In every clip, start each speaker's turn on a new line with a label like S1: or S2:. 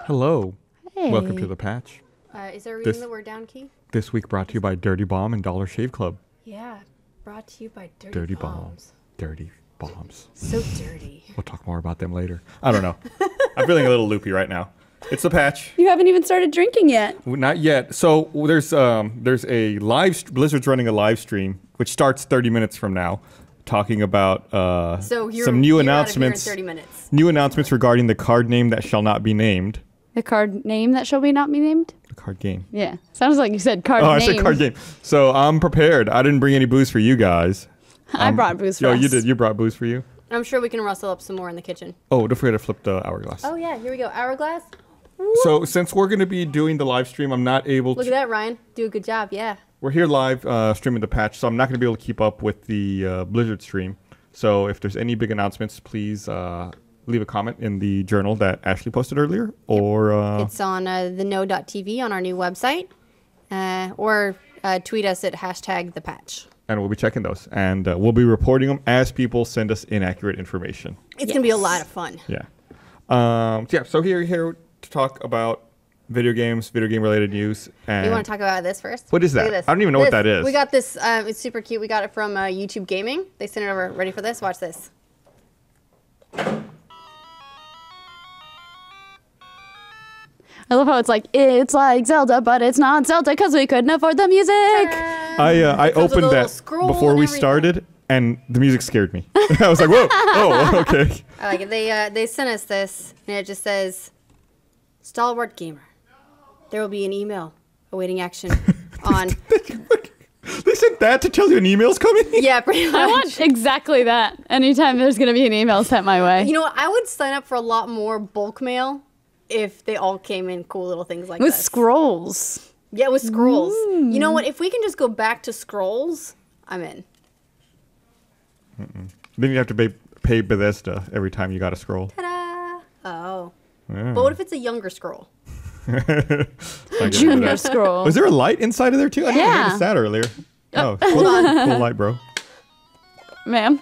S1: Hello.
S2: Hey.
S1: Welcome to The Patch.
S3: Is there a reason that we're down key?
S1: This week brought to you by Dirty Bomb and Dollar Shave Club.
S3: Yeah, brought to you by Dirty Bombs.
S1: Dirty Bombs.
S3: So dirty.
S1: We'll talk more about them later. I don't know. I'm feeling a little loopy right now. It's The Patch.
S2: You haven't even started drinking yet.
S1: Not yet. So there's a Blizzard's running a live stream which starts 30 minutes from now, talking about some new announcements.
S3: 30 minutes.
S1: New announcements regarding the card name that shall not be named.
S2: The card name that shall not be named?
S1: The card game.
S2: Yeah. Sounds like you said card name.
S1: Oh, I said card game. So I'm prepared. I didn't bring any booze for you guys.
S2: I brought booze for us.
S1: Oh, you did. You brought booze for you?
S3: I'm sure we can rustle up some more in the kitchen.
S1: Oh, don't forget to flip the hourglass.
S3: Oh, yeah. Here we go. Hourglass.
S1: So since we're going to be doing the live stream, I'm not able to...
S3: Look at that, Ryan. Do a good job. Yeah.
S1: We're here live streaming The Patch, so I'm not going to be able to keep up with the Blizzard stream. So if there's any big announcements, please leave a comment in the journal that Ashley posted earlier. Or
S3: it's on thenode.tv on our new website. Or tweet us at #thepatch.
S1: And we'll be checking those. And we'll be reporting them as people send us inaccurate information.
S3: It's going to be a lot of fun.
S1: Yeah. So here to talk about video games, video game related news. And
S3: you want to talk about this first?
S1: What is that?
S3: Look at this.
S1: I don't even know what that is.
S3: We got this. It's super cute. We got it from YouTube Gaming. They sent it over. Ready for this? Watch this.
S2: I love how it's like Zelda, but it's not Zelda because we couldn't afford the music.
S1: I opened that before we started, and the music scared me. I was like, whoa, oh, okay.
S3: I like it. They sent us this, and it just says, "Stalwart Gamer, there will be an email awaiting action on."
S1: They sent that to tell you an email's coming?
S3: Yeah, pretty much.
S2: I want exactly that. Anytime there's going to be an email sent my way.
S3: You know what? I would sign up for a lot more bulk mail if they all came in cool little things like
S2: with
S3: this.
S2: scrolls.
S3: Yeah, with scrolls. You know what? If we can just go back to scrolls, I'm in.
S1: Then you have to pay Bethesda every time you got to scroll.
S3: Ta-da! Oh.
S1: Yeah.
S3: But what if it's a younger scroll?
S2: Junior scroll.
S1: Was there a light inside of there too? I didn't
S2: Yeah.
S1: notice that earlier. Oh,
S3: Hold on.
S1: cool light, bro.
S2: Ma'am.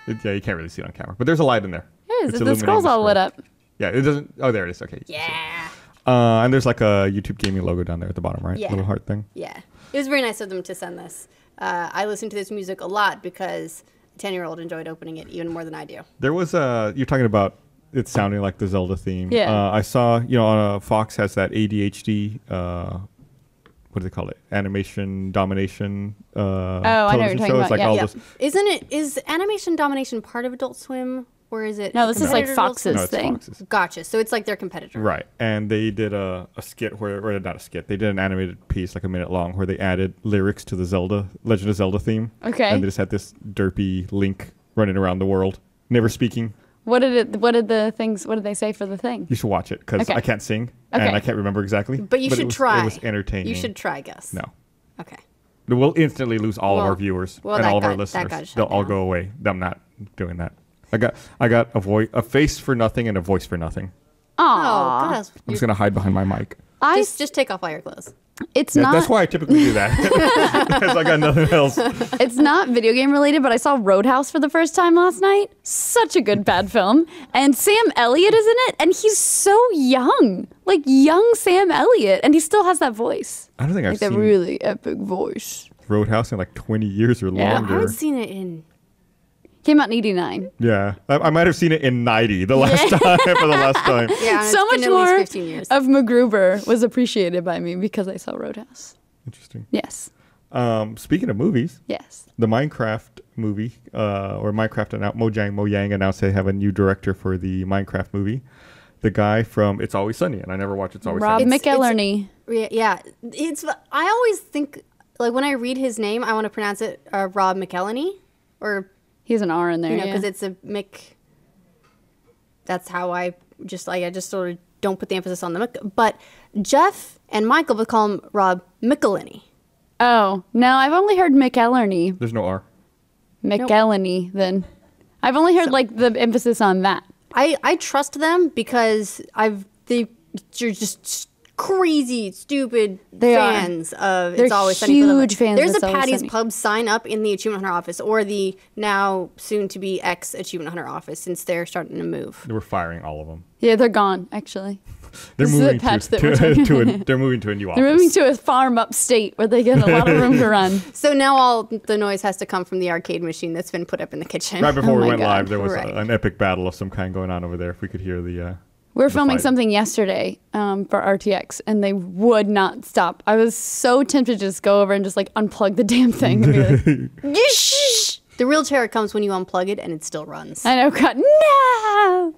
S1: Yeah, you can't really see it on camera, but there's a light in there.
S2: It is.
S1: It's
S2: The
S1: illuminating
S2: scroll's all lit up.
S1: Yeah, it doesn't. Oh, there it is. Okay.
S3: Yeah.
S1: And there's like a YouTube Gaming logo down there at the bottom, right?
S3: Yeah.
S1: Little heart thing.
S3: Yeah. It was very nice of them to send this. I listen to this music a lot because a 10-year-old enjoyed opening it even more than I do.
S1: There was you're talking about it sounding like the Zelda theme.
S2: Yeah.
S1: I saw, on Fox has that ADHD, what do they call it? Animation domination.
S2: I know what you're talking
S1: show. It's
S2: about,
S1: like
S2: yeah.
S1: all
S3: Yeah.
S1: this.
S3: Is Animation Domination part of Adult Swim? Or is it?
S2: No, this is like
S3: competitor to
S2: Fox's
S3: Adult
S1: No, it's
S2: thing.
S1: Fox's.
S3: Swim? Gotcha. So it's like their competitor.
S1: Right. And they did a skit or not a skit. They did an animated piece like a minute long where they added lyrics to the Legend of Zelda theme.
S2: Okay.
S1: And they just had this derpy Link running around the world, never speaking.
S2: What did they say for the thing?
S1: You should watch it because
S2: Okay.
S1: I can't sing
S2: Okay.
S1: and I can't remember exactly.
S3: But you should try.
S1: It was entertaining.
S3: You should try, Gus.
S1: No.
S3: Okay.
S1: We'll instantly lose all of
S3: Well-
S1: our viewers
S3: well,
S1: and
S3: that
S1: all of our
S3: got- that
S1: listeners.
S3: got shut
S1: They'll all
S3: down.
S1: go away. I'm not doing that. I got a face for nothing and a voice for nothing.
S2: Aw.
S3: Oh, Gus.
S1: I'm just gonna hide behind my mic.
S3: Just take off all your clothes.
S2: It's
S1: Yeah,
S2: not.
S1: that's why I typically do that because I got nothing else.
S2: It's not video game related, but I saw Roadhouse for the first time last night. Such a good bad film. And Sam Elliott is in it, and he's so young. Like young Sam Elliott, and he still has that voice.
S1: I don't think I've
S2: Like that
S1: seen
S2: really epic voice.
S1: Roadhouse in like 20 years or
S2: Yeah.
S3: I
S1: longer.
S3: haven't seen it in.
S2: Came out in '89.
S1: Yeah, I might have seen it in 90 the last time for the last time.
S3: Yeah,
S2: So
S3: it's been
S2: much
S3: at
S2: more
S3: least 15 years.
S2: of MacGruber was appreciated by me because I saw Roadhouse.
S1: Interesting.
S2: Yes.
S1: Speaking of movies,
S2: Yes.
S1: the Minecraft movie, or Minecraft Mojang announced they have a new director for the Minecraft movie. The guy from It's Always Sunny, and I never watched It's Always
S2: Rob
S1: Sunny.
S2: McElhenney.
S3: Yeah. I always think, like, when I read his name, I want to pronounce it Rob McElhenney. Or,
S2: He's an R in there.
S3: because it's a Mick. That's how I just sort of don't put the emphasis on the Mick. But Jeff and Michael would call him Rob McElhenney.
S2: Oh, no, I've only heard McElhenney.
S1: There's no R.
S2: McElhenney, then. I've only heard, like, the emphasis on that.
S3: I trust them because you're just crazy, stupid
S2: They are.
S3: fans of
S2: They're
S3: It's Always Sunny.
S2: huge fans of
S3: There's
S2: It's
S3: a
S2: Always
S3: Patty's
S2: Sunny.
S3: Pub sign up in the Achievement Hunter office, or the now soon to be ex Achievement Hunter office, since they're starting to move.
S1: They were firing all of them.
S2: Yeah, they're gone, actually.
S1: They're
S2: This is
S1: moving
S2: the patch
S1: to,
S2: that we're talking
S1: they're moving to a new office.
S2: They're moving to a farm upstate where they get a lot of room to run.
S3: So now all the noise has to come from the arcade machine that's been put up in the kitchen.
S1: Right before
S2: Oh
S1: we
S2: my
S1: went
S2: God.
S1: live, there was
S3: Right.
S1: an epic battle of some kind going on over there. If we could hear the
S2: We were filming
S1: fight.
S2: something yesterday for RTX, and they would not stop. I was so tempted to just go over and just like unplug the damn thing and be like, "Yeesh."
S3: The real terror comes when you unplug it and it still runs.
S2: I know, God, no.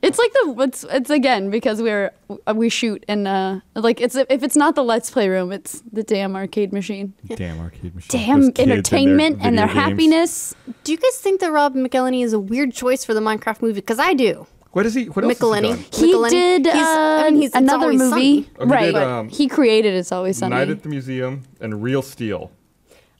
S2: It's like it's again because we shoot in like if it's not the Let's Play room, it's the damn arcade machine.
S1: damn arcade machine.
S2: Damn
S1: Those kids and their
S2: entertainment and their
S1: video games.
S2: happiness.
S3: Do you guys think that Rob McElhenney is a weird choice for the Minecraft movie? Because I do.
S1: What is he? What else
S3: McElhenney.
S1: has he done?
S2: He did
S3: It's
S2: another
S3: Always
S2: movie,
S3: Sunny.
S1: Oh, he
S2: right?
S1: did,
S2: he created It's Always Sunny.
S1: Night at the Museum and Real Steel.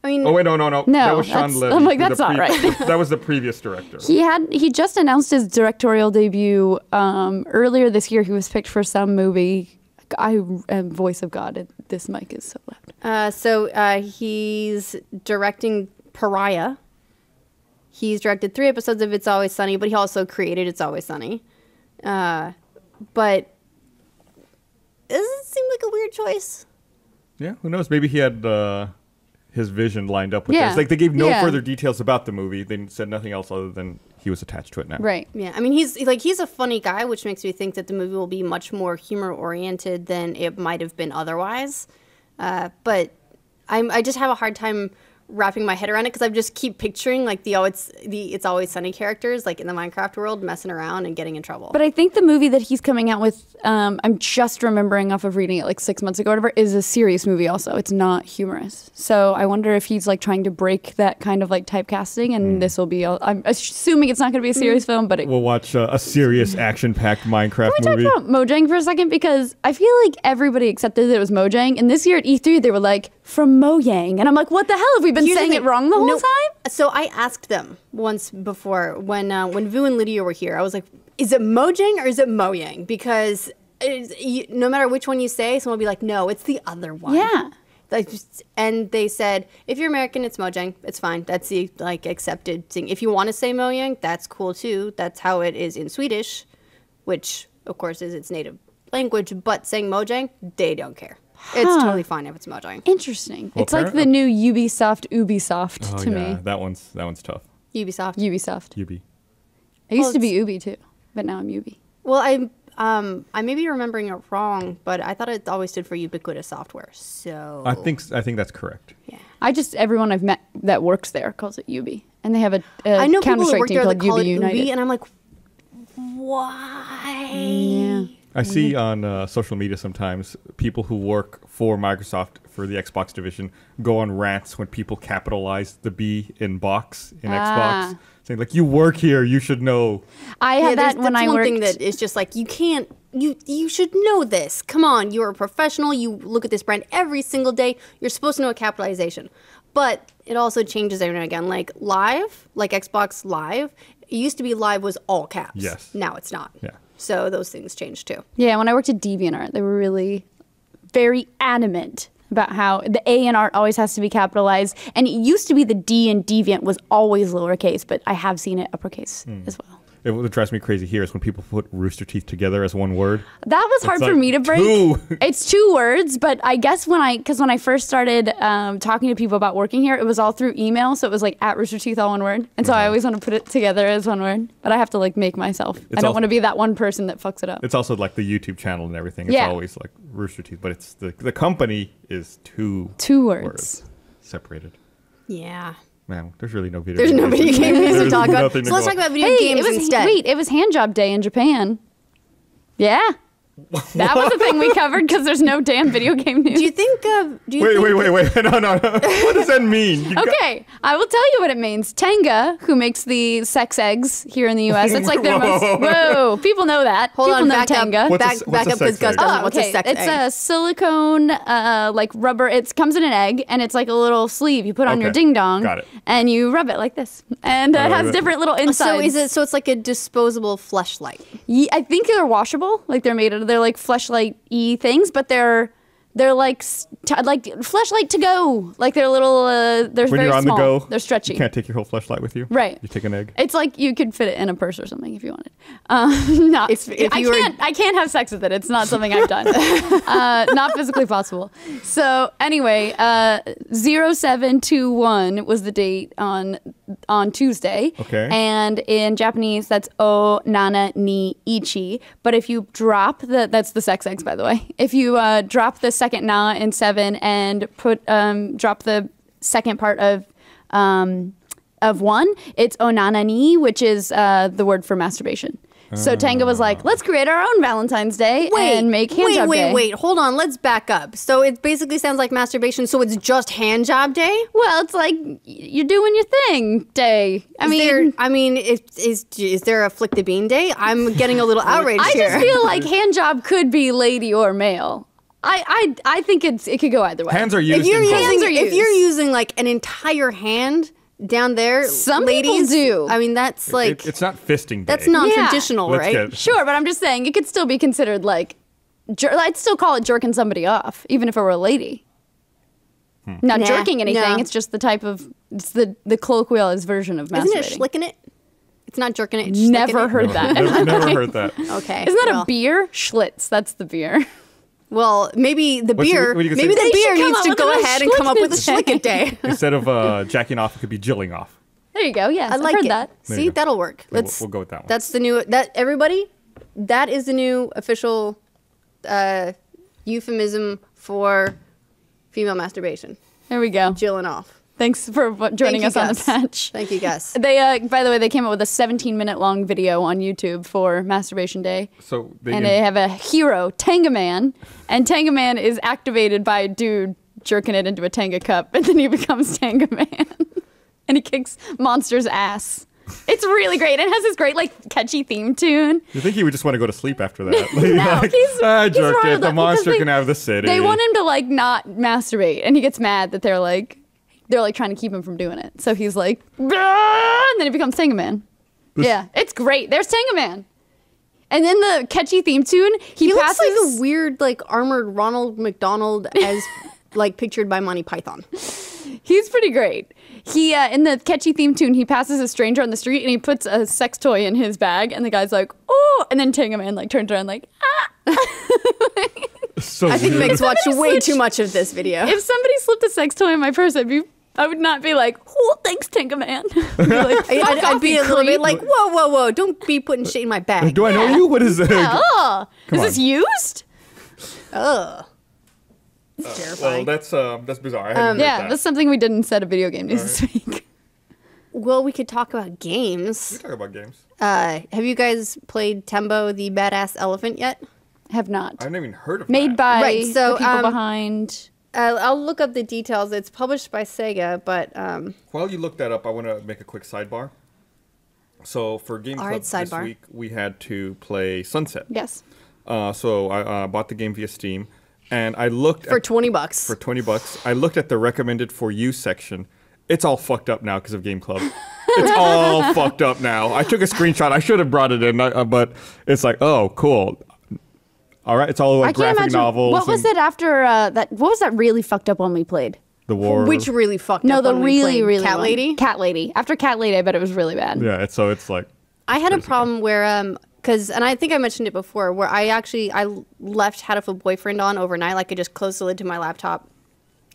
S3: I mean,
S1: Oh wait, no.
S2: No,
S1: that was Sean
S2: that's-
S1: Levy.
S2: I'm like,
S1: the
S2: that's not right.
S1: That was the previous director.
S2: He just announced his directorial debut earlier this year. He was picked for some movie. I am voice of God. This mic is so loud.
S3: he's directing Pariah. He's directed 3 episodes of It's Always Sunny, but he also created It's Always Sunny. But does it seem like a weird choice?
S1: Yeah, who knows? Maybe he had his vision lined up with
S2: Yeah.
S1: this. Like they gave no
S2: Yeah.
S1: further details about the movie. They said nothing else other than he was attached to it now.
S2: Right.
S3: Yeah, I mean he's a funny guy, which makes me think that the movie will be much more humor oriented than it might have been otherwise. But I just have a hard time wrapping my head around it because I just keep picturing like It's Always Sunny characters like in the Minecraft world messing around and getting in trouble.
S2: But I think the movie that he's coming out with, I'm just remembering off of reading it like 6 months ago or whatever, is a serious movie also. It's not humorous. So I wonder if he's like trying to break that kind of like typecasting and this will be, I'm assuming it's not going to be a serious film, but
S1: We'll watch a serious action-packed Minecraft
S2: Can we
S1: movie.
S2: talk about Mojang for a second? Because I feel like everybody accepted that it was Mojang. And this year at E3, they were like, from Mojang. And I'm like, what the hell? Have we been
S3: Here's the
S2: saying it
S3: thing.
S2: wrong the whole
S3: No,
S2: time?
S3: So I asked them once before when Vu and Lydia were here. I was like, is it Mojang or is it Mojang? Because no matter which one you say, someone will be like, no, it's the other one.
S2: Yeah.
S3: And they said, if you're American, it's Mojang. It's fine. That's the like accepted thing. If you want to say Mojang, that's cool too. That's how it is in Swedish, which of course is its native language. But saying Mojang, they don't care. It's totally fine if it's Mojang.
S2: Interesting.
S1: Well,
S2: It's like the new Ubisoft to me.
S1: that one's tough.
S3: Ubisoft.
S2: Ubisoft.
S1: UB.
S2: I used to be Ubi too, but now I'm Ubi.
S3: Well, I may be remembering it wrong, but I thought it always stood for ubiquitous software. So
S1: I think that's correct.
S3: yeah.
S2: Everyone I've met that works there calls it Ubi, and they have a
S3: I know people who
S2: Counter-Strike
S3: work
S2: team
S3: there that
S2: called
S3: call it
S2: Ubi United.
S3: Ubi, and I'm like, why?
S2: Yeah.
S1: I see on social media sometimes people who work for Microsoft for the Xbox division go on rants when people capitalize the B in box in Xbox, saying like, "You work here, you should know."
S2: I had that when I
S3: that's one
S2: worked.
S3: thing that is just like you can't. You should know this. Come on, you're a professional. You look at this brand every single day. You're supposed to know a capitalization, but it also changes every now and again. Like Live, like Xbox Live, it used to be Live was all caps.
S1: Yes.
S3: Now it's not.
S1: Yeah.
S3: So those things changed too.
S2: Yeah, when I worked at DeviantArt, they were really very adamant about how the A in art always has to be capitalized. And it used to be the D in Deviant was always lowercase, but I have seen it uppercase as well.
S1: What drives me crazy here is when people put Rooster Teeth together as one word.
S2: That was hard for
S1: like
S2: me to break.
S1: two.
S2: It's 2 words, but I guess when I first started talking to people about working here, it was all through email, so it was like at Rooster Teeth, all one word. And so I always want to put it together as one word, but I have to like make myself. I don't want to be that one person that fucks it up.
S1: It's also like the YouTube channel and everything. It's
S2: Yeah.
S1: always like Rooster Teeth, but it's the company is 2
S2: words.
S1: separated.
S3: Yeah.
S1: Man, there's really no video.
S3: There's no video game news to
S1: There's
S3: talk about.
S1: nothing to
S3: So let's
S1: go
S3: talk about
S1: on.
S3: video
S2: Hey,
S3: games
S2: it was
S3: instead.
S2: it was hand job day in Japan. Yeah. That was the thing we covered because there's no damn video game news.
S3: Do you think?
S1: Wait. No. What does that mean? You got-
S2: Okay, I will tell you what it means. Tenga, who makes the sex eggs here in the U.S., it's like their most. Whoa, people know that.
S3: Hold
S2: people
S3: on,
S2: know
S3: back
S2: Tenga.
S3: up.
S1: What's a-
S3: Back
S1: what's a
S3: up because
S1: sex
S3: Gus
S1: egg?
S3: doesn't know
S2: Oh,
S3: what's
S2: okay.
S3: a sex
S2: It's
S3: egg.
S2: a silicone, like rubber. It comes in an egg, and it's like a little sleeve you put on your
S1: Okay.
S2: ding dong.
S1: Got it.
S2: And you rub it like this, and it has different little insides.
S3: So is it? So it's like a disposable fleshlight.
S2: I think they're washable, like they're made out of they're like fleshlight-y things, but they're like fleshlight to go. Like they're little. They're
S1: When
S2: very
S1: you're on
S2: small.
S1: the go,
S2: They're stretchy.
S1: You can't take your whole fleshlight with you.
S2: Right.
S1: You take an egg.
S2: It's like you could fit it in a purse or something if you wanted. I can't have sex with it. It's not something I've done. Not physically possible. So anyway, 0721 was the date on Tuesday.
S1: Okay.
S2: And in Japanese, that's o nana ni ichi. But if you drop that's the sex eggs, by the way. If you drop the second na in 7 and drop the second part of 1, it's onanani, which is the word for masturbation. So Tanga was like, let's create our own Valentine's Day and make handjob day.
S3: Wait, hold on. Let's back up. So it basically sounds like masturbation, so it's just handjob day?
S2: Well, it's like you're doing your thing day.
S3: Is there a flick the bean day? I'm getting a little outraged here.
S2: I just feel like handjob could be lady or male. I think it could go either way.
S1: Hands are used.
S3: If you're using like an entire hand down there,
S2: some
S3: ladies
S2: people do.
S3: I mean, that's like
S1: it's not fisting day.
S3: that's non-traditional, right?
S2: Sure, but I'm just saying it could still be considered like I'd still call it jerking somebody off, even if it were a lady. Not jerking anything.
S3: No.
S2: It's just the type of the colloquialized version of masturbating.
S3: Isn't it schlicking it? It's not jerking it. It's
S2: Never
S3: schlicking
S2: heard that.
S1: Never heard that.
S3: it. Okay.
S2: Isn't that a beer? Schlitz. That's the beer.
S3: Well, maybe the beer.
S1: what you
S3: Maybe
S1: say?
S3: the beer
S2: should come
S3: needs
S2: up
S3: to
S2: with
S3: go
S2: a
S3: ahead and come up with a
S2: schlick
S3: schlick it day.
S1: Instead of jacking off, it could be jilling off.
S2: There you go. Yes,
S3: I like
S2: I've heard
S3: it.
S2: that.
S1: There you
S3: See,
S1: go.
S3: that'll work.
S1: Yeah, we'll go with that one.
S3: That's the new. Everybody, that is the new official euphemism for female masturbation.
S2: There we go.
S3: Jilling off.
S2: Thanks for joining us on the
S3: Gus.
S2: patch.
S3: Thank you, Gus.
S2: They, by the way, they came up with a 17-minute long video on YouTube for Masturbation Day.
S1: So
S2: they have a hero, Tangaman, and Tangaman is activated by a dude jerking it into a Tanga cup, and then he becomes Tangaman, and he kicks Monster's ass. It's really great. It has this great, like, catchy theme tune.
S1: You think he would just want to go to sleep after that?
S2: No,
S1: like,
S2: he's
S1: I jerked it.
S2: riled
S1: The
S2: up
S1: monster
S2: because
S1: can have the city.
S2: They want him to, like, not masturbate, and he gets mad that they're trying to keep him from doing it. So he's like, "Bah!" And then he becomes Tangaman. Yeah, it's great. There's Tangaman. And then the catchy theme tune, he passes.
S3: Looks like a weird, like, armored Ronald McDonald as, like, pictured by Monty Python.
S2: He's pretty great. He in the catchy theme tune, he passes a stranger on the street and he puts a sex toy in his bag, and the guy's like, "Oh!" And then Tangaman like turns around like, "Ah!"
S1: So
S3: I think
S1: weird.
S3: Meg's watched way too much of this video.
S2: If somebody slipped a sex toy in my purse, I would not be like, "Oh, thanks, Tangaman."
S3: I'd be a little bit like, whoa, don't be putting shit in my bag.
S1: Do I know you? What is it?
S2: "Oh, is
S1: on.
S2: this used?"
S3: Ugh. It's terrifying.
S1: Well, that's bizarre. I hadn't heard
S2: Yeah,
S1: that.
S2: that's something we did instead of video game news this week.
S3: Well, we could talk about
S1: We
S3: games.
S1: talk about games.
S3: Have you guys played Tembo the Badass Elephant yet?
S2: Have not.
S1: I haven't even heard of
S2: Made
S1: that.
S2: by
S3: Right, so,
S2: the people
S3: um,
S2: behind.
S3: I'll look up the details. It's published by Sega, but
S1: While you look that up, I want to make a quick sidebar. So for Game
S3: All
S1: Club
S3: right,
S1: this
S3: sidebar.
S1: week, we had to play Sunset.
S2: Yes.
S1: So I bought the game via Steam, and I looked
S3: for
S1: at,
S3: $20.
S1: for $20. I looked at the recommended for you section. It's all fucked up now because of Game Club. It's all fucked up now. I took a screenshot. I should have brought it in, but it's like, oh, cool. All right, it's all like
S2: I can't
S1: graphic
S2: imagine.
S1: novels.
S2: What was
S1: and
S2: it after that? What was that really fucked up one we played?
S1: The war.
S3: Which really fucked
S2: No,
S3: up.
S2: the
S3: when we
S2: really,
S3: played
S2: really
S3: Cat
S2: one.
S3: Lady.
S2: Cat Lady. After Cat Lady, I bet it was really bad.
S1: Yeah, it's like.
S3: I had a problem where and I think I mentioned it before, where I left Had a Full Boyfriend on overnight. Like I just closed the lid to my laptop,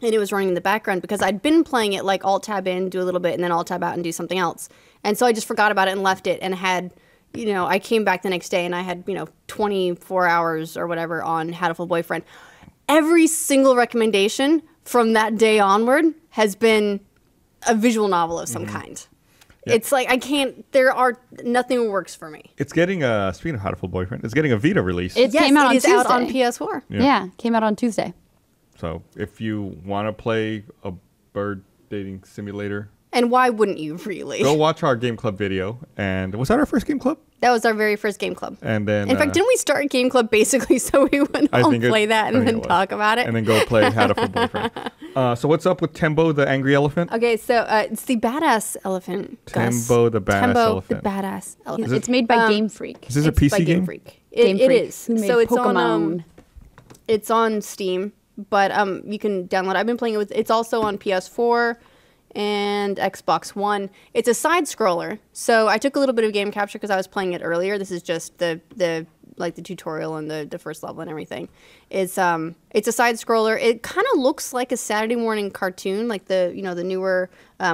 S3: and it was running in the background because I'd been playing it like alt tab in, do a little bit, and then alt tab out and do something else. And so I just forgot about it and left it, and had, I came back the next day and I had 24 hours or whatever on Had a Full Boyfriend. Every single recommendation from that day onward has been a visual novel of some kind.
S1: Yep.
S3: It's like nothing works for me.
S1: It's getting speaking of How to Full Boyfriend, it's getting a Vita release.
S2: It came out on
S3: is out on
S2: Tuesday.
S3: PS4.
S2: Yeah, came out on Tuesday.
S1: So if you want to play a bird dating simulator,
S3: And why wouldn't you really?
S1: Go watch our Game Club video. And was that our first Game Club?
S3: That was our very first Game Club.
S1: And then,
S3: in fact, didn't we start Game Club basically so we would all play that and then talk about it?
S1: And then go play Had a Full Boyfriend. So what's up with Tembo the Angry Elephant?
S3: Okay, so it's the badass elephant.
S1: Tembo the badass elephant.
S3: The badass elephant.
S2: It's made by Game Freak.
S1: Is this a PC game?
S2: Game
S3: It
S2: Freak,
S3: is.
S2: who made
S3: So it's
S2: Pokemon.
S3: it's on Steam, but you can download. I've been playing it with. It's also on PS4 and Xbox One. It's a side scroller. So I took a little bit of game capture because I was playing it earlier. This is just the tutorial and the first level and everything. It's a side scroller. It kind of looks like a Saturday morning cartoon, like the newer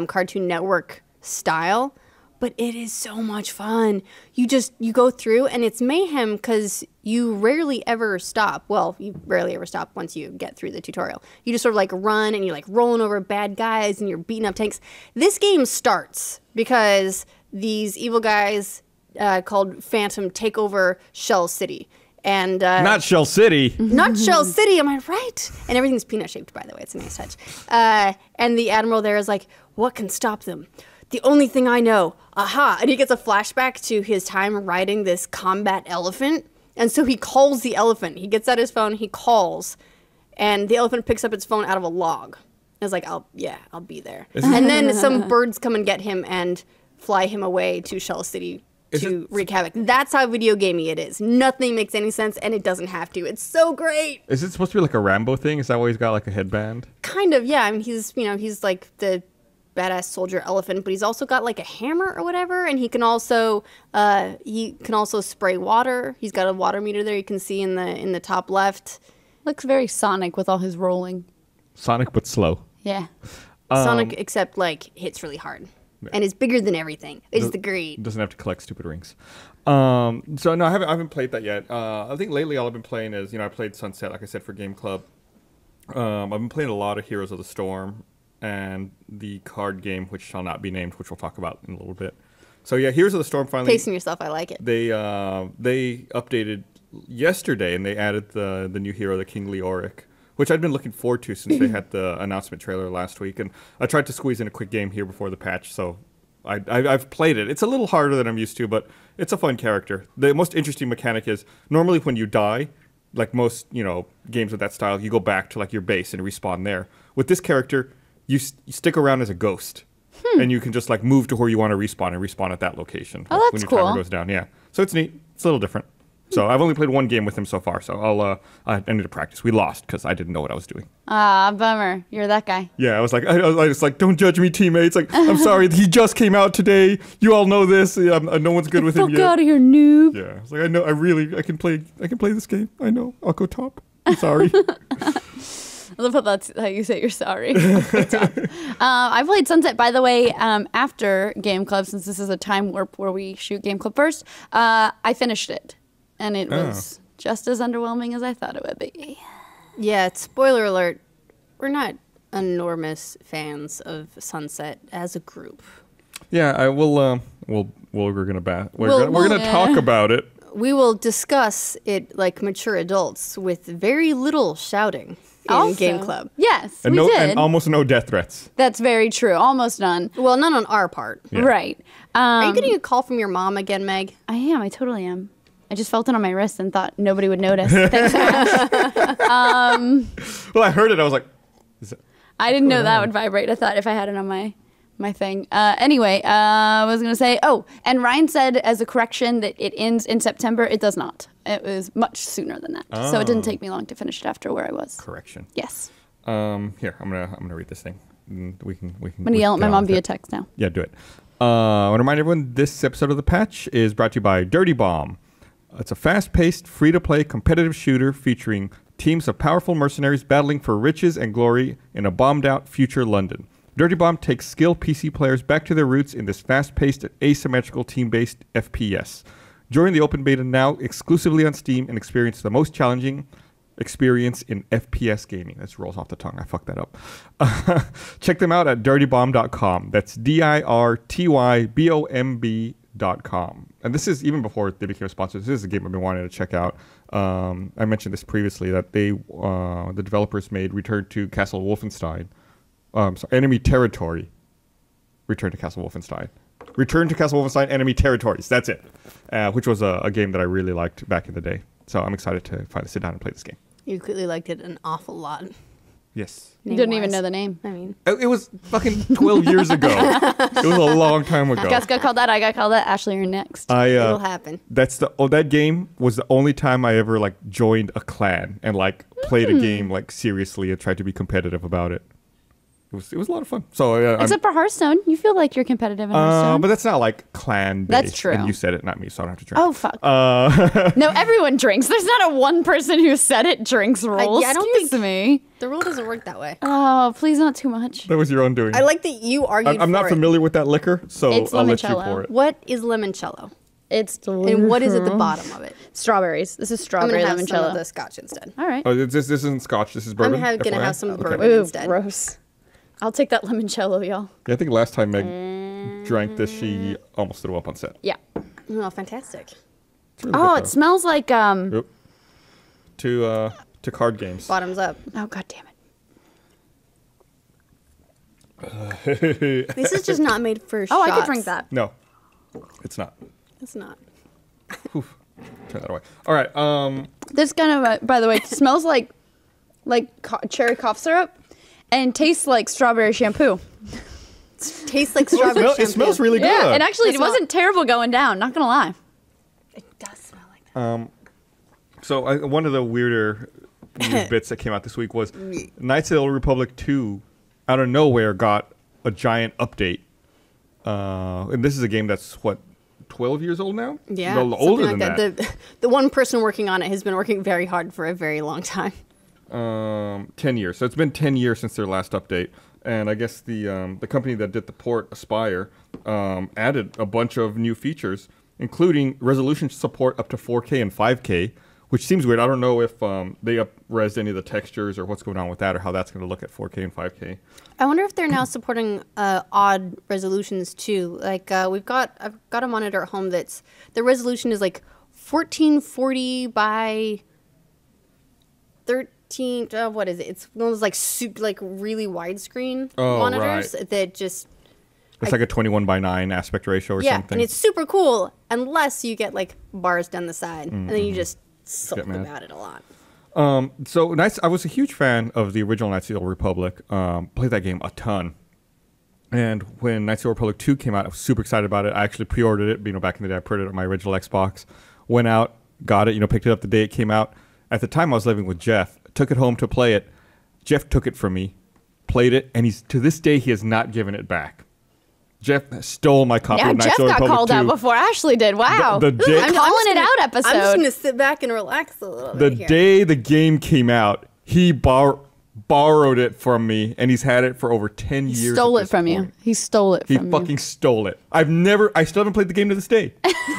S3: Cartoon Network style. But it is so much fun. You go through and it's mayhem because you rarely ever stop. Well, you rarely ever stop once you get through the tutorial. You just sort of like run and you're like rolling over bad guys and you're beating up tanks. This game starts because these evil guys called Phantom take over Shell City. And
S1: not Shell City.
S3: Not Shell City, am I right? And everything's peanut shaped, by the way. It's a nice touch. And the admiral there is like, what can stop them? The only thing I know, aha. And he gets a flashback to his time riding this combat elephant. And so he calls the elephant. He gets out his phone, he calls, and the elephant picks up its phone out of a log. It's like, I'll be there. And then some birds come and get him and fly him away to Shell City to wreak havoc. That's how video gamey it is. Nothing makes any sense, and it doesn't have to. It's so great.
S1: Is it supposed to be like a Rambo thing? Is that why he's got like a headband?
S3: Kind of, yeah. I mean, he's like the badass soldier elephant, but he's also got like a hammer or whatever, and he can also spray water. He's got a water meter there you can see in the top left.
S2: Looks very Sonic with all his rolling.
S1: Sonic but slow.
S2: Yeah.
S3: Sonic except like hits really hard. Yeah. And is bigger than everything. It's the great.
S1: Doesn't have to collect stupid rings. So no, I haven't played that yet. I think lately all I've been playing is, I played Sunset, like I said, for Game Club. I've been playing a lot of Heroes of the Storm and the card game, which shall not be named, which we'll talk about in a little bit. So yeah, Heroes of the Storm finally.
S3: Pacing yourself, I like it.
S1: They updated yesterday and they added the new hero, the King Leoric, which I'd been looking forward to since they had the announcement trailer last week. And I tried to squeeze in a quick game here before the patch, so I've played it. It's a little harder than I'm used to, but it's a fun character. The most interesting mechanic is normally when you die, like most games of that style, you go back to like your base and respawn there. With this character, you stick around as a ghost, and you can just like move to where you want to respawn and respawn at that location.
S2: Oh, that's
S1: when your
S2: cool.
S1: timer goes down. Yeah, so it's neat. It's a little different. So I've only played one game with him so far. So I need to practice. We lost because I didn't know what I was doing.
S2: Ah, bummer. You're that guy.
S1: Yeah, I was like, don't judge me, teammates. Like, I'm sorry, he just came out today. You all know this. No one's good with him yet.
S2: Fuck out of here, noob.
S1: Yeah, I was like, I know. I can play this game. I know. I'll go top. I'm sorry.
S2: I love how that's how you say you're sorry. I played Sunset, by the way, after Game Club, since this is a time warp where we shoot Game Club first. I finished it, and it was just as underwhelming as I thought it would be.
S3: Yeah, spoiler alert, we're not enormous fans of Sunset as a group.
S1: Yeah, I will. We're gonna talk about it.
S3: We will discuss it like mature adults with very little shouting in Game Club.
S2: Yes,
S1: and
S2: we did.
S1: And almost no death threats.
S2: That's very true. Almost none.
S3: Well, none on our part.
S1: Yeah.
S2: Right.
S3: Are you getting a call from your mom again, Meg?
S2: I am. I totally am. I just felt it on my wrist and thought nobody would notice. Thanks, Ash.
S1: Well, I heard it. I was like,
S2: I didn't know that would vibrate. I thought if I had it on my thing. Anyway, I was going to say, and Ryan said as a correction that it ends in September. It does not. It was much sooner than that. So it didn't take me long to finish it after where I was.
S1: Correction.
S2: Yes.
S1: Here, I'm gonna read this thing. We can.
S2: I'm going to yell at my mom via text now.
S1: Yeah, do it. I want to remind everyone this episode of The Patch is brought to you by Dirty Bomb. It's a fast-paced, free-to-play competitive shooter featuring teams of powerful mercenaries battling for riches and glory in a bombed-out future London. Dirty Bomb takes skilled PC players back to their roots in this fast-paced, asymmetrical, team-based FPS. Join the open beta now exclusively on Steam and experience the most challenging experience in FPS gaming. That rolls off the tongue. I fucked that up. Check them out at dirtybomb.com. That's dirtybomb.com. And this is even before they became a sponsor. This is a game I've been wanting to check out. I mentioned this previously that the developers made Return to Castle Wolfenstein. Enemy Territory. Return to Castle Wolfenstein. Return to Castle Wolfenstein Enemy Territories. That's it. Which was a game that I really liked back in the day. So I'm excited to finally sit down and play this game.
S3: You clearly liked it an awful lot.
S1: Yes.
S2: You didn't even know the name.
S3: I mean,
S1: It was fucking 12 years ago. It was a long time ago.
S2: Gus got called that. I got called that. Ashley, you're next.
S3: it'll happen.
S1: That game was the only time I ever like joined a clan and like played a game like seriously and tried to be competitive about it. It was a lot of fun. So
S2: Except for Hearthstone. You feel like you're competitive in Hearthstone.
S1: but that's not like clan based.
S2: That's true.
S1: And you said it, not me, so I don't have to drink.
S2: Oh, fuck. No, everyone drinks. There's not a one person who said it drinks rule.
S3: I don't
S2: Excuse
S3: think-
S2: me.
S3: The rule doesn't work that way.
S2: Oh, please not too much.
S1: That was your own doing.
S3: I like that you argued
S1: I'm not
S3: for it.
S1: familiar with that liquor, so
S2: It's
S1: I'll let you
S2: limoncello.
S1: pour it.
S3: What is limoncello?
S2: It's delicious.
S3: And what is at the bottom of it?
S2: Strawberries. This is
S3: I'm
S2: strawberry
S3: going to have some of
S2: limoncello.
S3: the scotch instead.
S2: All right.
S1: Oh, this isn't scotch. This is
S3: I'm
S1: bourbon.
S3: going to
S1: FYI?
S3: have some
S1: Okay.
S3: bourbon
S2: Ooh,
S3: instead.
S2: gross. I'll take that limoncello, y'all.
S1: Yeah, I think last time Meg drank this, she almost threw up on set.
S2: Yeah.
S3: Oh, fantastic.
S1: It's really
S2: Oh,
S1: good,
S2: it
S1: though.
S2: smells like
S1: Yep. To card games.
S3: Bottoms up.
S2: Oh, god damn it.
S3: This is just not made for
S2: Oh,
S3: shots.
S2: I could drink that.
S1: No, it's not.
S3: It's not.
S1: Turn that away. All right.
S2: This kind of, by the way, smells like cherry cough syrup and tastes like strawberry shampoo.
S3: Tastes like strawberry
S1: It
S3: shampoo.
S1: smells really good.
S2: Yeah, and actually,
S3: It
S2: it
S3: smell-
S2: wasn't terrible going down. Not gonna lie.
S3: It does smell like that.
S1: So one of the weirder news bits that came out this week was Knights of the Old Republic 2 out of nowhere got a giant update. And this is a game that's, what, 12 years old now?
S3: Yeah,
S1: No, older
S3: something
S1: than
S3: like
S1: that.
S3: The one person working on it has been working very hard for a very long time.
S1: 10 years. So it's been 10 years since their last update. And I guess the company that did the port, Aspire, added a bunch of new features, including resolution support up to 4K and 5K, which seems weird. I don't know if they up-resed any of the textures or what's going on with that or how that's going to look at 4K and 5K.
S3: I wonder if they're now supporting odd resolutions too. Like I've got a monitor at home that's the resolution is like 1440 by 13. What is it? It's one of those like really widescreen monitors that just
S1: It's like a 21:9 aspect ratio or something.
S3: and it's super cool unless you get like bars down the side, and then you just sulk
S1: mad.
S3: about it a lot.
S1: So I was a huge fan of the original Knights of the Old Republic. Played that game a ton. And when Knights of the Old Republic 2 came out, I was super excited about it. I actually pre-ordered it. Back in the day, I pre-ordered it on my original Xbox. Went out, got it, picked it up the day it came out. At the time, I was living with Jeff. Took it home to play it. Jeff took it from me, played it, and to this day, he has not given it back. Jeff stole my copy
S2: Yeah,
S1: of Knights
S2: Jeff
S1: of the
S2: got
S1: Republic
S2: called
S1: 2.
S2: out before Ashley did. Wow.
S1: The
S2: This is
S1: day-
S2: a calling it out episode.
S3: I'm just gonna sit back and relax a little
S1: The
S3: bit here.
S1: day the game came out, he borrowed it from me, and he's had it for over 10
S2: He
S1: years.
S2: stole
S1: at
S2: it
S1: this
S2: from you.
S1: point.
S2: He stole it
S1: He
S2: from
S1: fucking
S2: you.
S1: stole it. I still haven't played the game to this day.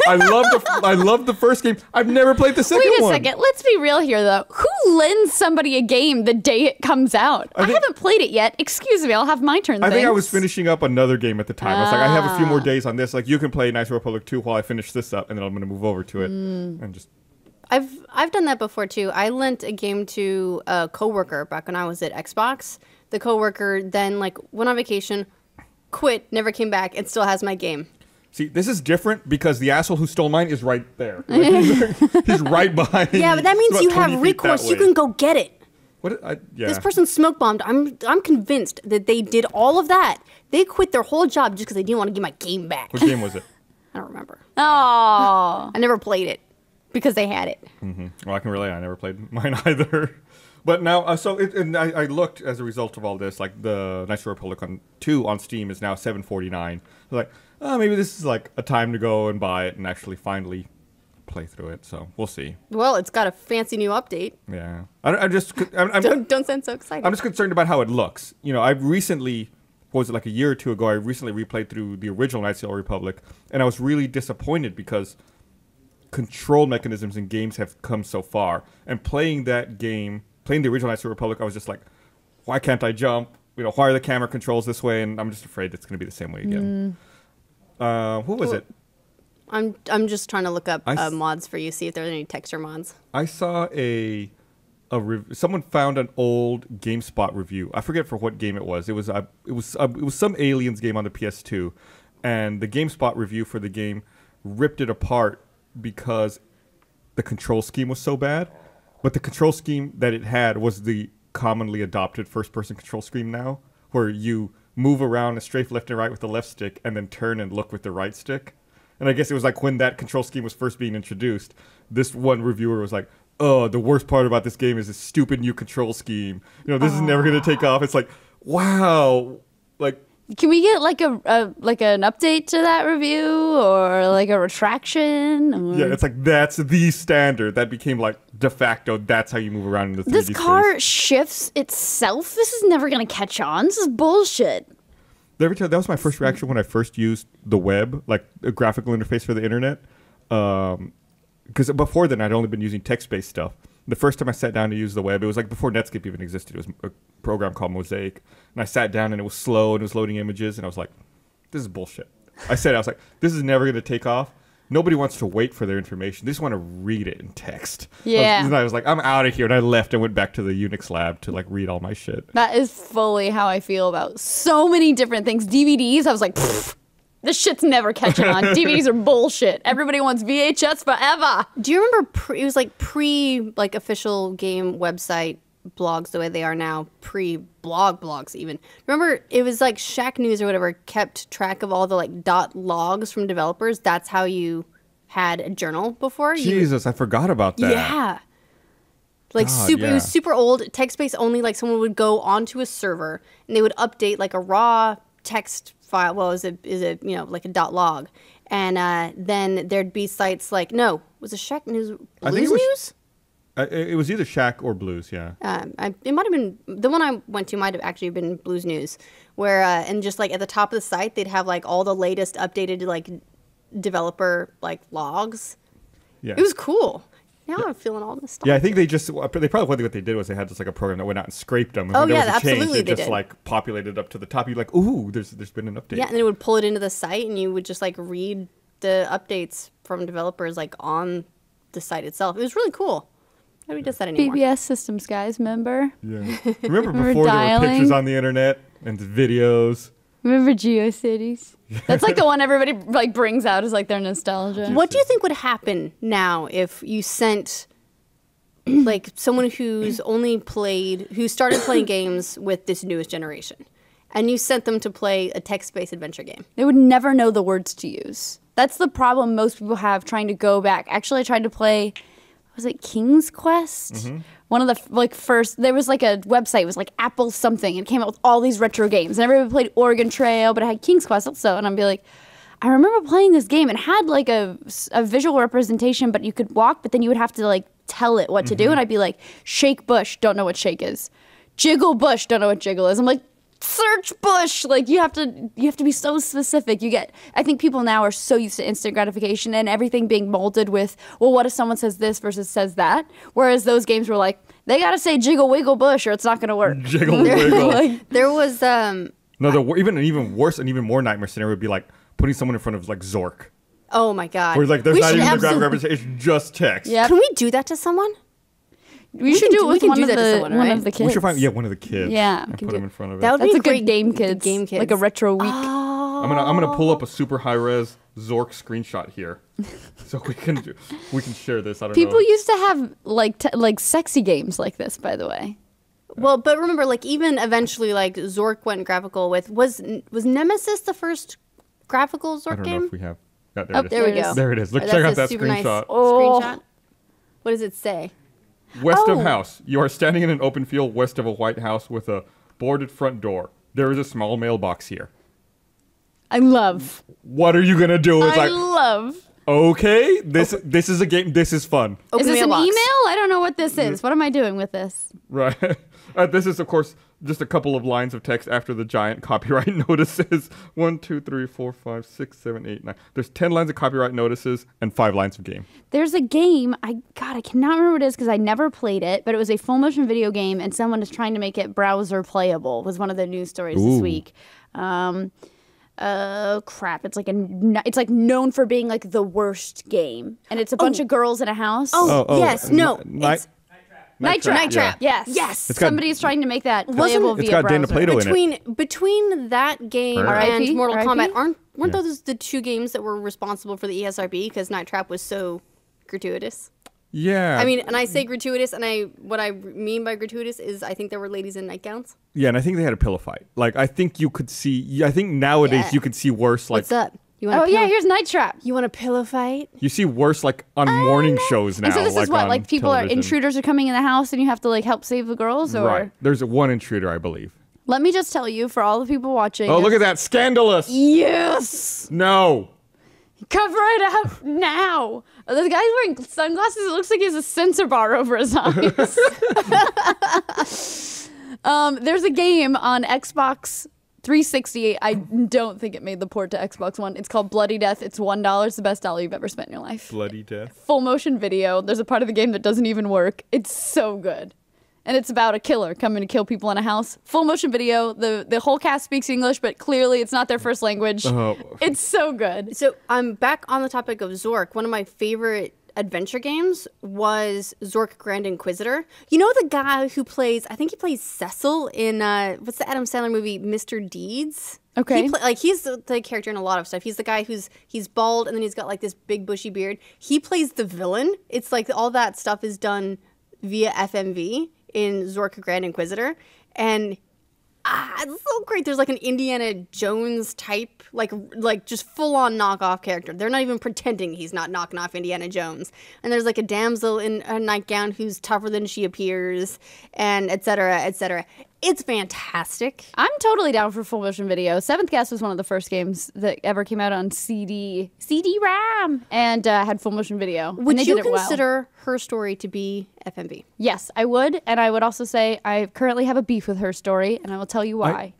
S1: I love the first game. I've never played the second
S2: Wait a
S1: one.
S2: second. Let's be real here, though. Who lends somebody a game the day it comes out? I
S1: think-
S2: haven't played it yet. Excuse me. I'll have my turn.
S1: I think I
S2: thanks.
S1: was finishing up another game at the time. I was like, I have a few more days on this. Like, you can play Knights of the Republic 2 while I finish this up, and then I'm going to move over to it. And just
S3: I've done that before too. I lent a game to a coworker back when I was at Xbox. The coworker then went on vacation, quit, never came back, and still has my game.
S1: see, this is different because the asshole who stole mine is right there. Like, he's right behind me.
S3: Yeah, but that means
S1: It's
S3: you
S1: about 20
S3: have
S1: feet that
S3: recourse. You
S1: way.
S3: can go get it.
S1: Yeah.
S3: This person smoke bombed. I'm convinced that they did all of that. They quit their whole job just because they didn't want to give my game back.
S1: What game was it?
S3: I don't remember.
S2: Oh.
S3: I never played it because they had it.
S1: Well, I can relate. I never played mine either. But now, I looked as a result of all this, like the Knights of the Republic 2 on Steam is now $7.49. I was like, oh, maybe this is like a time to go and buy it and actually finally play through it. So we'll see.
S3: Well, it's got a fancy new update.
S1: Yeah,
S3: Don't sound so excited.
S1: I'm just concerned about how it looks. I've recently, what was it, like a year or two ago, I recently replayed through the original Knights of the Old Republic, and I was really disappointed because control mechanisms in games have come so far. And playing the original Knights of the Republic, I was just like, why can't I jump? Why are the camera controls this way? And I'm just afraid it's going to be the same way again. What was it?
S3: I'm just trying to look up mods for you, see if there's any texture mods.
S1: I saw a someone found an old GameSpot review. I forget for what game it was. It was some Aliens game on the PS2, and the GameSpot review for the game ripped it apart because the control scheme was so bad. But the control scheme that it had was the commonly adopted first-person control scheme now, where you move around and strafe left and right with the left stick and then turn and look with the right stick. And I guess it was like when that control scheme was first being introduced, this one reviewer was like, oh, the worst part about this game is this stupid new control scheme. You know, this is never going to take off. It's like, wow. Like,
S2: can we get like an update to that review or like a retraction? Or...
S1: Yeah, it's like that's the standard. That became like de facto. That's how you move around in the 3D
S2: This car
S1: space.
S2: shifts itself. This is never going to catch on. This is bullshit.
S1: That was my first reaction when I first used the web, like a graphical interface for the internet. Because before then, I'd only been using text-based stuff. The first time I sat down to use the web, it was like before Netscape even existed. It was a program called Mosaic. And I sat down and it was slow and it was loading images. And I was like, this is bullshit. I was like, this is never going to take off. Nobody wants to wait for their information. They just want to read it in text.
S2: Yeah.
S1: I was like, I'm out of here. And I left and went back to the Unix lab to like read all my shit.
S2: That is fully how I feel about so many different things. DVDs, I was like, this shit's never catching on. DVDs are bullshit. Everybody wants VHS forever.
S3: Do you remember it was like pre like official game website blogs the way they are now, pre-blog blogs even. Remember it was like Shack News or whatever kept track of all the like .logs from developers. That's how you had a journal before.
S1: Jesus, I forgot about that.
S3: Yeah. Like
S1: God,
S3: it was super old, text-based only, like someone would go onto a server and they would update like a raw text file. Well, is it like a .log. And then there'd be sites like, was it Shack News, Blues News?
S1: It was either Shack or Blues, yeah.
S3: It might have been, the one I went to might have actually been Blues News, where, and just like at the top of the site, they'd have like all the latest updated like developer like logs.
S1: Yeah.
S3: It was cool. Now I'm feeling all this stuff.
S1: Yeah, I think they probably what they did was they had just like a program that went out and scraped them. And when there was a
S3: absolutely
S1: change,
S3: they
S1: just
S3: did.
S1: Like populated up to the top. You're like, ooh, there's been an update.
S3: Yeah, and it would pull it into the site, and you would just like read the updates from developers like on the site itself. It was really cool. Nobody does that anymore.
S2: PBS systems, guys, remember?
S1: Yeah. Remember before there were pictures on the internet and videos?
S2: Remember GeoCities? That's like the one everybody like brings out as like their nostalgia.
S3: What do you think would happen now if you sent like someone who started playing games with this newest generation, and you sent them to play a text-based adventure game?
S2: They would never know the words to use. That's the problem most people have trying to go back. Actually, I tried to play, was it King's Quest? Mm-hmm. One of the first, there was like a website, it was like Apple something, and it came out with all these retro games. And everybody played Oregon Trail, but it had King's Quest also. And I'd be like, I remember playing this game. It had like a visual representation, but you could walk, but then you would have to like tell it what to do. And I'd be like, shake bush, don't know what shake is. Jiggle bush, don't know what jiggle is. I'm like, search bush. Like you have to be so specific. I think people now are so used to instant gratification and everything being molded with, well, what if someone says this versus says that? Whereas those games were like, they got to say jiggle wiggle bush or it's not going to work.
S1: Jiggle wiggle.
S3: Like, there was
S1: even worse and even more nightmare scenario would be like putting someone in front of like Zork.
S3: Oh my god.
S1: Where like there's not even a graphic representation, it's just text.
S2: Yep.
S3: Can we do that to someone?
S2: We should do it with one of the kids.
S1: We should find one of the kids.
S2: Yeah,
S1: and put them in front of it.
S3: That would
S2: That's
S3: be
S2: a good game kids.
S3: Game kids.
S2: Like a retro week.
S1: I'm gonna pull up a super high res Zork screenshot here, so we can share this. I don't know.
S2: People used to have like sexy games like this, by the way.
S3: Well, but remember, like even eventually, like Zork went graphical with was Nemesis the first graphical Zork
S1: I don't
S3: game?
S1: know if we have. Yeah, there it is.
S3: There we go.
S1: There it is. Look,
S3: That's
S1: check out
S3: a
S1: that
S3: super nice
S1: screenshot.
S3: screenshot. What does it say?
S1: West of house. You are standing in an open field west of a white house with a boarded front door. There is a small mailbox here.
S2: I love.
S1: What are you gonna do? It's
S2: I
S1: like,
S2: love.
S1: okay, this is a game. This is fun.
S3: Open
S2: Is this
S3: mailbox.
S2: an email? I don't know what this is. What am I doing with this?
S1: Right. This is, of course, just a couple of lines of text after the giant copyright notices. 1, 2, 3, 4, 5, 6, 7, 8, 9. There's 10 lines of copyright notices and 5 lines of game.
S2: There's a game. I cannot remember what it is because I never played it, but it was a full motion video game, and someone is trying to make it browser playable. Was one of the news stories this week. Oh crap! It's like known for being like the worst game, and it's a bunch of girls in a house.
S3: Yes, no.
S2: Night Trap.
S1: Yeah.
S2: Yes.
S3: Yes.
S1: It's got-
S2: Somebody's trying to make that playable
S1: It's
S2: via
S1: got Dana
S2: browser.
S1: Plato in it.
S3: Between that game
S2: R.I.P.
S3: and Mortal
S2: R.I.P.
S3: Kombat, weren't those the two games that were responsible for the ESRB because Night Trap was so gratuitous?
S1: Yeah.
S3: I mean, and I say gratuitous, and what I mean by gratuitous is I think there were ladies in nightgowns.
S1: Yeah, and I think they had a pillow fight. Like, I think you could see. I think nowadays
S3: Yeah.
S1: you could see worse. Like,
S3: What's up? You
S2: Oh, yeah, here's Night Trap.
S3: You want a pillow fight?
S1: you see worse like on morning shows now.
S2: And so this is what,
S1: on
S2: like people
S1: television.
S2: intruders are coming in the house and you have to like help save the girls? Or
S1: Right. There's one intruder, I believe.
S2: Let me just tell you, for all the people watching.
S1: Oh, look at that. Scandalous.
S2: Yes!
S1: No.
S2: Cover it up now. The guy's wearing sunglasses. It looks like he has a sensor bar over his eyes. There's a game on Xbox 360. I don't think it made the port to Xbox One. It's called Bloody Death. It's $1. It's the best dollar you've ever spent in your life.
S1: Bloody death.
S2: Full motion video. There's a part of the game that doesn't even work. It's so good. And it's about a killer coming to kill people in a house. Full motion video. The whole cast speaks English, but clearly it's not their first language.
S1: Oh.
S2: It's so good.
S3: So I'm back on the topic of Zork. One of my favorite adventure games was Zork Grand Inquisitor. You know the guy who plays, I think he plays Cecil in, what's the Adam Sandler movie, Mr. Deeds?
S2: Okay.
S3: He's the character in a lot of stuff. He's the guy he's bald and then he's got like this big bushy beard. He plays the villain. It's like all that stuff is done via FMV in Zork Grand Inquisitor. And it's so great. There's like an Indiana Jones type, like just full on knockoff character. They're not even pretending he's not knocking off Indiana Jones. And there's like a damsel in a nightgown who's tougher than she appears, and et cetera, et cetera. It's fantastic.
S2: I'm totally down for full motion video. Seventh Guest was one of the first games that ever came out on CD-ROM and had full motion video.
S3: Would
S2: and they
S3: you
S2: did it well.
S3: consider Her Story to be FMV?
S2: Yes, I would. And I would also say I currently have a beef with Her Story, and I will tell you why.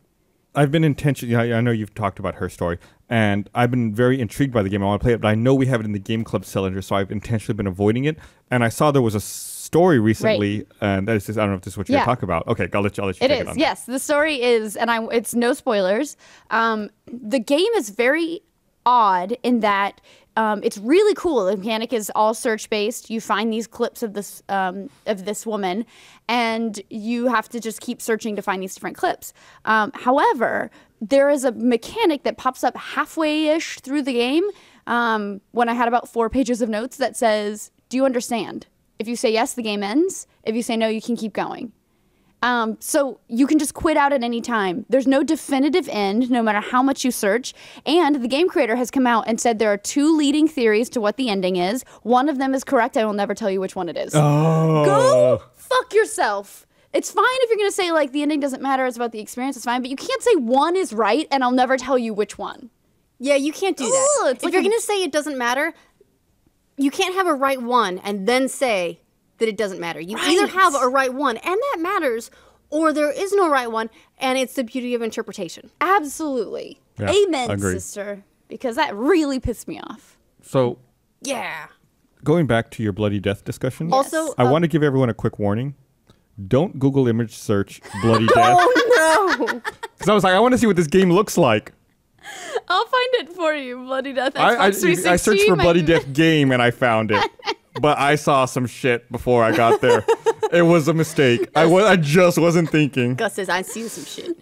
S1: I've been intentionally. I know you've talked about Her Story, and I've been very intrigued by the game. I want to play it, but I know we have it in the Game Club cylinder, so I've intentionally been avoiding it. And I saw there was a story recently, and that is just, I don't know if this is what you're going to talk about. Okay, I'll let you
S2: It
S1: take
S2: is,
S1: it on.
S2: yes. The story is, and it's no spoilers. The game is very odd in that it's really cool. The mechanic is all search based. You find these clips of this woman, and you have to just keep searching to find these different clips. However, there is a mechanic that pops up halfway-ish through the game when I had about 4 pages of notes that says, "Do you understand?" If you say yes, the game ends. If you say no, you can keep going. So you can just quit out at any time. There's no definitive end, no matter how much you search. And the game creator has come out and said there are 2 leading theories to what the ending is. One of them is correct. I will never tell you which one it is.
S1: Oh.
S2: Go fuck yourself. It's fine if you're going to say, like, the ending doesn't matter, it's about the experience, it's fine. But you can't say one is right and I'll never tell you which one.
S3: Yeah, you can't do that.
S2: Ugh, it's
S3: if
S2: like
S3: you're
S2: a-
S3: going to say it doesn't matter, you can't have a right one and then say that it doesn't matter. You either have a right one, and that matters, or there is no right one, and it's the beauty of interpretation.
S2: Absolutely.
S1: Yeah,
S2: Amen,
S1: agreed.
S2: sister. Because that really pissed me off.
S1: So,
S3: Yeah.
S1: going back to your Bloody Death discussion,
S2: Yes.
S3: Also,
S1: I want to give everyone a quick warning. Don't Google image search Bloody Death.
S3: oh no!
S1: Because I was like, I want to see what this game looks like.
S2: I'll find it for you, Bloody Death.
S1: I
S2: Xbox 360,
S1: searched for
S2: my-
S1: Bloody Death game and I found it. But I saw some shit before I got there. It was a mistake. I just wasn't thinking.
S3: Gus says, I see some shit.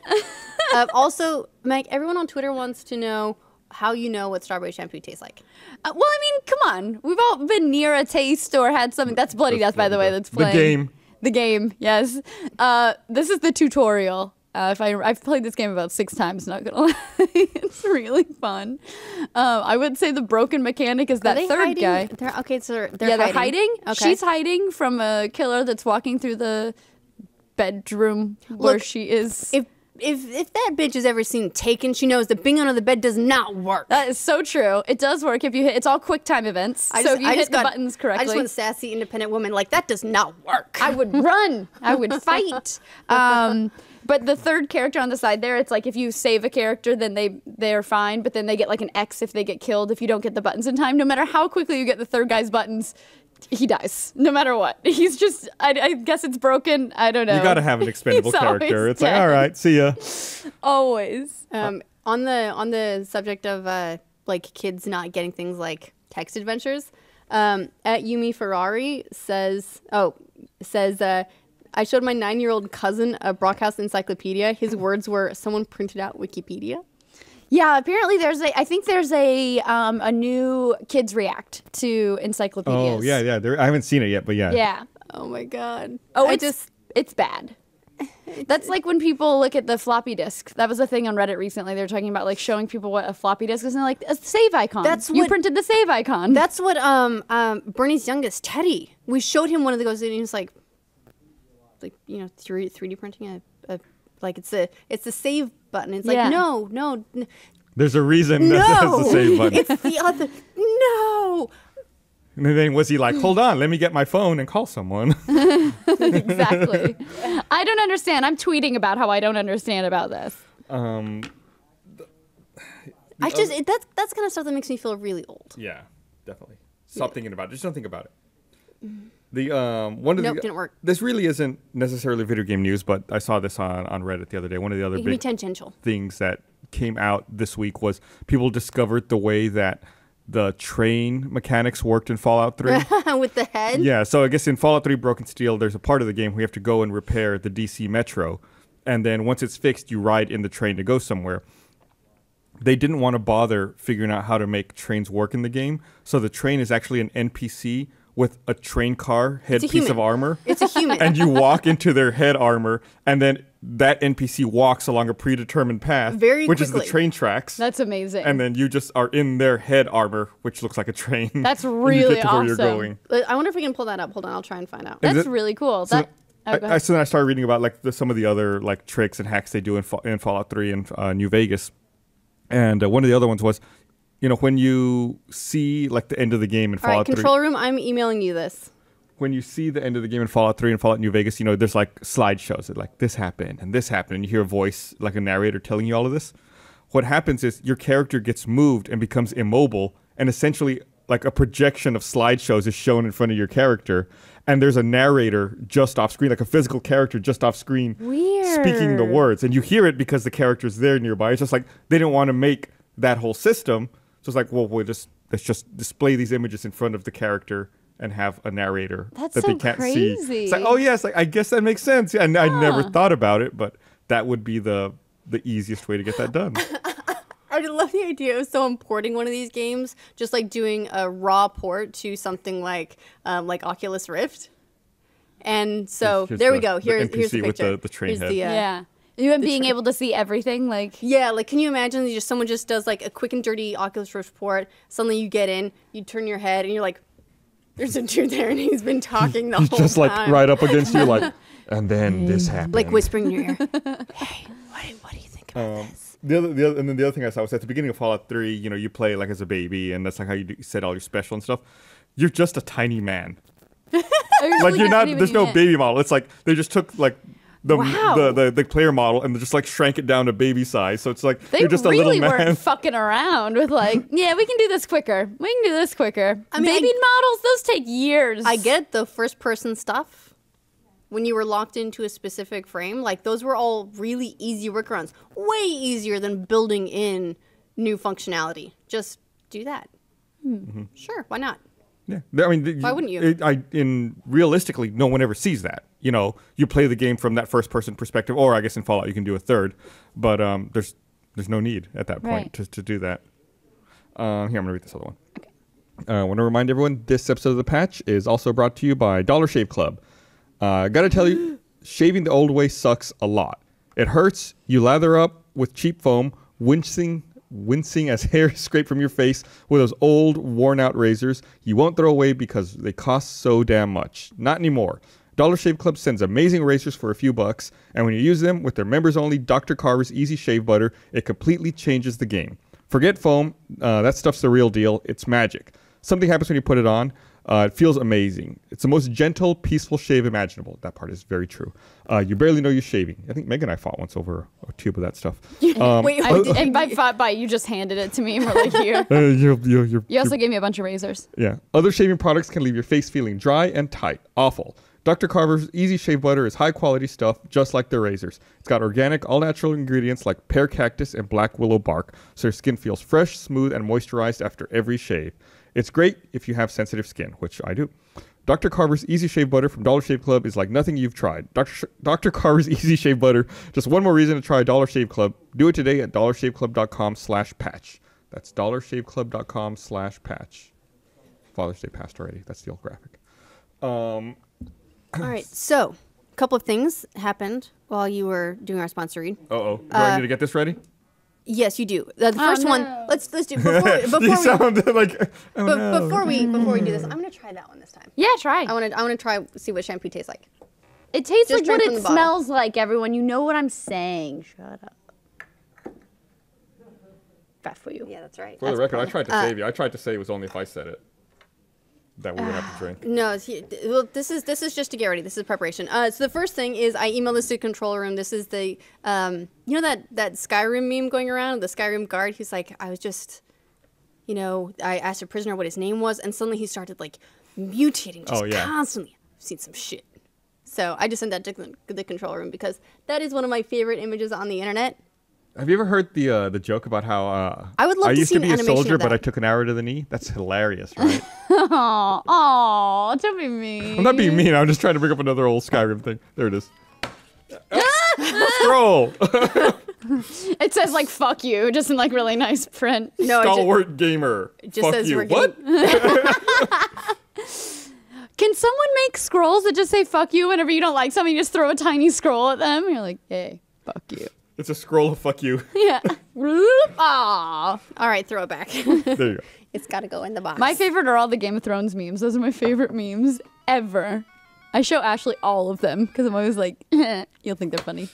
S3: Also, Mike, everyone on Twitter wants to know how you know what strawberry shampoo tastes like.
S2: Well, I mean, come on. We've all been near a taste or had something. That's Bloody Death, by the way, that's
S1: The
S2: playing.
S1: game.
S2: The game, yes. This is the tutorial. I've played this game about 6 times, not gonna lie. It's really fun. I would say the broken mechanic is that
S3: Are they
S2: third
S3: hiding?
S2: guy.
S3: Okay, so
S2: They're hiding.
S3: Okay.
S2: She's hiding from a killer that's walking through the bedroom where
S3: Look,
S2: she is.
S3: If that bitch has ever seen Taken, she knows that being under the bed does not work.
S2: That is so true. It does work if you hit. It's all quick time events. So if you hit the buttons correctly,
S3: I just want sassy, independent woman. Like, that does not work.
S2: I would run. I would fight. But the third character on the side there, it's like if you save a character, then they're fine. But then they get like an X if they get killed if you don't get the buttons in time. No matter how quickly you get the third guy's buttons, he dies. No matter what. He's just, I guess it's broken. I don't know.
S1: You got to have an expendable
S2: He's always
S1: character. It's like,
S2: dead.
S1: all right, see ya.
S2: Always.
S3: On the subject of like kids not getting things like text adventures, at Yumi Ferrari says, oh, says, I showed my 9-year-old cousin a Brockhouse encyclopedia. His words were, someone printed out Wikipedia.
S2: Yeah, apparently I think there's a new Kids React to encyclopedias.
S1: Oh, yeah. I haven't seen it yet, but yeah.
S2: Yeah.
S3: Oh my God.
S2: Oh, it's bad. That's like when people look at the floppy disk. That was a thing on Reddit recently. They were talking about like showing people what a floppy disk is, and they're like, a save icon. You printed the save icon.
S3: That's what Bernie's youngest, Teddy, we showed him one of those, and he was like 3D printing a like it's the save button. It's like no.
S1: There's a reason that has the save button.
S3: It's the other. No.
S1: And then was he like, hold on, let me get my phone and call someone?
S2: Exactly. I don't understand. I'm tweeting about how I don't understand about this.
S3: That's kind of stuff that makes me feel really old.
S1: Yeah, definitely. Stop thinking about it. Just don't think about it.
S3: Didn't work.
S1: This really isn't necessarily video game news, but I saw this on Reddit the other day. One of the other big
S3: tangential
S1: things that came out this week was people discovered the way that the train mechanics worked in Fallout 3.
S3: With the head?
S1: Yeah, so I guess in Fallout 3 Broken Steel, there's a part of the game where you have to go and repair the DC Metro. And then once it's fixed, you ride in the train to go somewhere. They didn't want to bother figuring out how to make trains work in the game. So the train is actually an NPC with a train car piece of armor.
S3: It's a human.
S1: And you walk into their head armor, and then that NPC walks along a predetermined path, which is the train tracks.
S2: That's amazing.
S1: And then you just are in their head armor, which looks like a train.
S2: That's really
S1: you get to
S2: awesome.
S1: Where you're going.
S3: I wonder if we can pull that up. Hold on, I'll try and find out.
S2: That's really cool.
S1: So then I started reading about like some of the other like tricks and hacks they do in Fallout 3 and New Vegas. And one of the other ones was, when you see like the end of the game in Fallout 3.
S3: Control room, I'm emailing you this.
S1: When you see the end of the game in Fallout 3 and Fallout New Vegas, there's like slideshows that like this happened, and you hear a voice, like a narrator telling you all of this. What happens is your character gets moved and becomes immobile, and essentially like a projection of slideshows is shown in front of your character, and there's a narrator just off screen, like a physical character just off screen, speaking the words, and you hear it because the character's there nearby. It's just like they didn't want to make that whole system, so it's like, well, let's just display these images in front of the character and have a narrator that they can't see. It's like, oh yes, I guess that makes sense. And I never thought about it, but that would be the easiest way to get that done.
S3: I love the idea of someone porting one of these games, just like doing a raw port to something like Oculus Rift. And so there we go. Here's the picture.
S1: With the train head.
S2: Yeah. You and being able to see everything, like...
S3: Yeah, like, can you imagine someone just does, like, a quick and dirty Oculus Rift port, suddenly you get in, you turn your head, and you're like, there's a dude there, and he's been talking the whole time.
S1: Just, like, right up against you, like, and then this happened.
S3: Like, whispering in your ear. Hey, what do you think about this?
S1: And then the other thing I saw was at the beginning of Fallout 3, you play, like, as a baby, and that's, like, how you set all your special and stuff. You're just a tiny man. Like, you're not... There's no baby model. It's like, they just took, like... The player model and just like shrank it down to baby size, so it's like you're just a little man.
S2: They really weren't fucking around with like, yeah, we can do this quicker. I mean, baby models, those take years.
S3: I get the first person stuff when you were locked into a specific frame. Like those were all really easy workarounds, way easier than building in new functionality. Just do that. Sure, why not?
S1: Yeah, I mean,
S3: why wouldn't you?
S1: Realistically, no one ever sees that. You play the game from that first-person perspective, or I guess in Fallout you can do a third, but there's no need at that point to do that. Here, I'm gonna read this other one. Okay. I want to remind everyone this episode of The Patch is also brought to you by Dollar Shave Club. Gotta tell you, shaving the old way sucks a lot. It hurts. You lather up with cheap foam, wincing as hair is scraped from your face with those old, worn-out razors you won't throw away because they cost so damn much. Not anymore. Dollar Shave Club sends amazing razors for a few bucks, and when you use them with their members-only Dr. Carver's Easy Shave Butter, it completely changes the game. Forget foam. That stuff's the real deal. It's magic. Something happens when you put it on. It feels amazing. It's the most gentle, peaceful shave imaginable. That part is very true. You barely know you're shaving. I think Meg and I fought once over a tube of that stuff.
S2: Wait, and by fought by, you just handed it to me and we're like, here. You also gave me a bunch of razors.
S1: Yeah. Other shaving products can leave your face feeling dry and tight. Awful. Dr. Carver's Easy Shave Butter is high-quality stuff, just like their razors. It's got organic, all-natural ingredients like pear cactus and black willow bark, so your skin feels fresh, smooth, and moisturized after every shave. It's great if you have sensitive skin, which I do. Dr. Carver's Easy Shave Butter from Dollar Shave Club is like nothing you've tried. Dr. Carver's Easy Shave Butter. Just one more reason to try Dollar Shave Club. Do it today at dollarshaveclub.com/patch. That's dollarshaveclub.com/patch. Father's Day passed already. That's the old graphic.
S3: All right, so a couple of things happened while you were doing our sponsor read.
S1: Do I need to get this ready?
S3: Yes, you do. The first one. Let's do before
S1: You sounded like.
S3: Before we do this, I'm gonna try that one this time.
S2: Yeah, try.
S3: I want to try see what shampoo tastes like.
S2: It tastes
S3: Just
S2: like what
S3: drink from
S2: it
S3: the bottle.
S2: smells like, everyone. You know what I'm saying. Shut up. Bad for you.
S3: Yeah, that's right.
S1: For the record, I tried to save you. I tried to say it was only if I said it that we would have to drink.
S3: No, well, this is just to get ready. This is preparation. So the first thing is I emailed this to control room. This is the you know that Skyrim meme going around, the Skyrim guard. He's like, I was just, I asked a prisoner what his name was, and suddenly he started like mutating just constantly. I've seen some shit. So I just sent that to the control room because that is one of my favorite images on the internet.
S1: Have you ever heard the joke about how
S3: I would love to
S1: used
S3: see
S1: to
S3: an
S1: be a
S3: animation
S1: soldier,
S3: of
S1: but
S3: that.
S1: I took an arrow to the knee? That's hilarious, right?
S2: Oh, don't be mean.
S1: I'm not being mean. I'm just trying to bring up another old Skyrim thing. There it is. Scroll.
S2: It says like "fuck you" just in like really nice print.
S3: No,
S1: Stalwart gamer.
S3: it just
S1: Fuck
S3: says
S1: you.
S3: we're
S1: What?
S2: Can someone make scrolls that just say "fuck you" whenever you don't like something? You just throw a tiny scroll at them. You're like, "Hey, fuck you."
S1: It's a scroll of fuck you.
S2: Yeah. Aw.
S3: All right, throw it back.
S1: There you go.
S3: It's got to go in the box.
S2: My favorite are all the Game of Thrones memes. Those are my favorite memes ever. I show Ashley all of them because I'm always like, you'll think they're funny.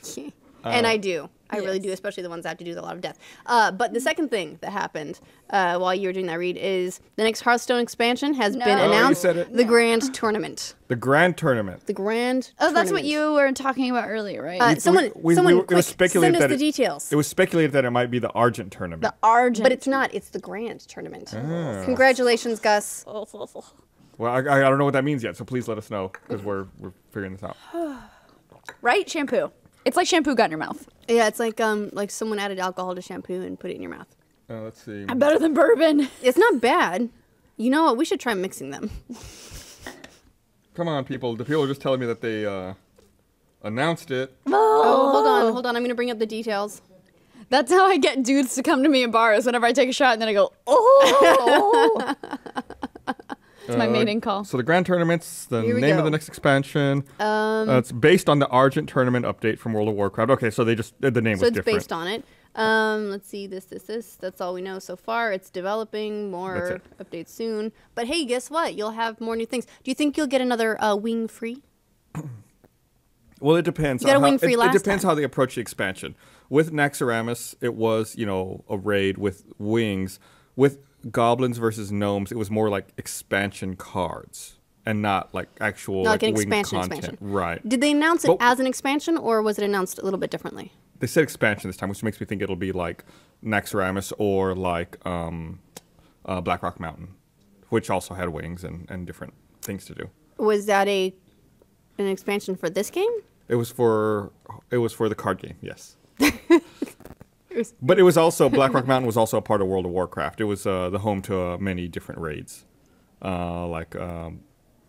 S3: And I do. I really do, especially the ones that have to do with a lot of death. But the second thing that happened while you were doing that read is the next Hearthstone expansion has been
S1: you
S3: announced.
S1: said it.
S3: The Grand Tournament.
S1: The Grand Tournament.
S3: The Grand
S2: Oh, that's what
S3: Tournament.
S2: you were talking about earlier, right?
S3: Someone,
S1: it was
S3: quick,
S1: speculated
S3: send us
S1: that
S3: the details.
S1: It was speculated that it might be the Argent Tournament.
S2: The Argent.
S3: But it's not. It's the Grand Tournament. Congratulations, Gus.
S1: Well, I don't know what that means yet, so please let us know because we're figuring this out.
S2: Right? Shampoo. It's like shampoo got in your mouth.
S3: Yeah, it's like someone added alcohol to shampoo and put it in your mouth.
S1: Let's see.
S2: I'm better than bourbon.
S3: It's not bad. You know what? We should try mixing them.
S1: Come on, people. The people are just telling me that they announced it.
S3: Oh, hold on. I'm going to bring up the details.
S2: That's how I get dudes to come to me in bars whenever I take a shot and then I go, oh. It's my mating call.
S1: So the Grand Tournament's the
S3: Here we
S1: name
S3: go.
S1: of the next expansion. It's based on the Argent Tournament update from World of Warcraft. Okay, so they just the name
S3: So
S1: was
S3: it's
S1: different.
S3: based on it. Let's see, this. That's all we know so far. It's developing. More updates soon. But hey, guess what? You'll have more new things. Do you think you'll get another wing free?
S1: Well, it depends.
S3: You got a
S1: on
S3: wing
S1: how,
S3: free
S1: it
S3: last
S1: depends
S3: time.
S1: how they approach the expansion. With Naxxramas, it was a raid with wings. With Goblins versus Gnomes, it was more like expansion cards and not like actual
S3: Not like an
S1: winged
S3: expansion.
S1: content. Right.
S3: Did they announce it
S1: But-
S3: as an expansion, or was it announced a little bit differently?
S1: They said expansion this time, which makes me think it'll be like Naxxramas or like Blackrock Mountain, which also had wings and different things to do.
S3: Was that an expansion for this game?
S1: It was for the card game, yes. But it was also Blackrock Mountain was also a part of World of Warcraft. It was the home to many different raids, like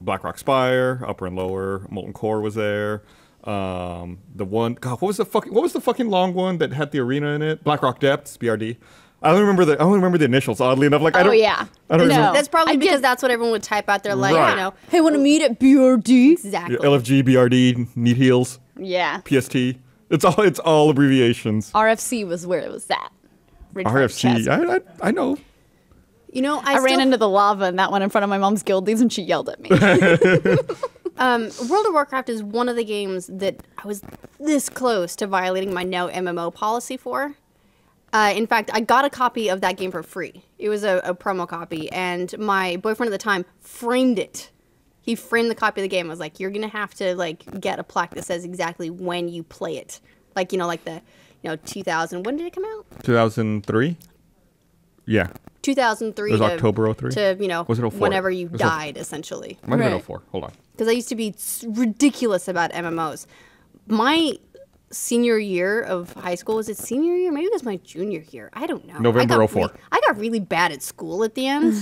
S1: Blackrock Spire, Upper and Lower, Molten Core was there. The one, God, what was the fucking long one that had the arena in it? Blackrock Depths, BRD. I only remember the initials. Oddly enough, like I don't.
S2: yeah.
S1: I don't
S2: No.
S1: remember.
S3: That's probably
S2: I
S3: because
S2: get-
S3: that's what everyone would type out there, like,
S1: Right.
S2: Hey, want to meet at BRD?
S3: exactly.
S1: LFG, BRD, Need Heals,
S2: Yeah.
S1: PST. It's all abbreviations.
S2: RFC was where it was at. Ridgefield
S1: RFC.
S2: Chasm.
S1: I know.
S3: You know,
S2: I ran
S3: still-
S2: into the lava in that one in front of my mom's guildies and she yelled at me.
S3: World of Warcraft is one of the games that I was this close to violating my no MMO policy for. In fact, I got a copy of that game for free. It was a promo copy, and my boyfriend at the time framed it. He framed the copy of the game. I was like, "You're gonna have to get a plaque that says exactly when you play it, like the 2000. When did it come out?
S1: 2003. Yeah.
S3: 2003.
S1: It was
S3: to,
S1: October 03?
S3: To
S1: Was it 04?
S3: whenever you
S1: It was
S3: died, essentially.
S1: Might have been
S2: Right.
S1: 04. Hold on.
S3: Because I used to be ridiculous about MMOs. My senior year of high school, was it senior year? Maybe it was my junior year. I don't know.
S1: November
S3: I got
S1: 04.
S3: I got really bad at school at the end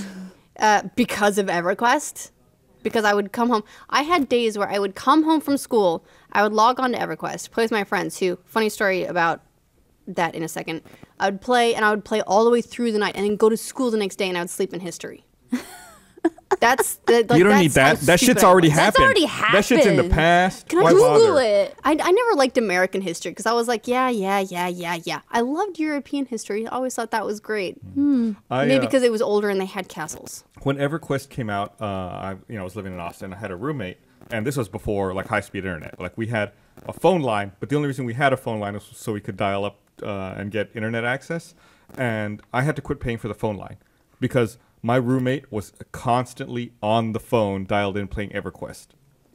S3: because of EverQuest. because I would come home. I had days where I would come home from school, I would log on to EverQuest, play with my friends who, funny story about that in a second, I would play all the way through the night and then go to school the next day and I would sleep in history. That's the, like,
S1: you don't need that. That shit's already happened.
S2: That's already happened.
S1: That shit's in the past.
S2: Can I
S1: Why
S2: Google
S1: bother?
S2: it?
S3: I never liked American history because I was like, yeah. I loved European history. I always thought that was great. Maybe because it was older and they had castles.
S1: When EverQuest came out, I was living in Austin. I had a roommate, and this was before like high-speed internet. Like we had a phone line, but the only reason we had a phone line was so we could dial up and get internet access. And I had to quit paying for the phone line because my roommate was constantly on the phone, dialed in, playing EverQuest.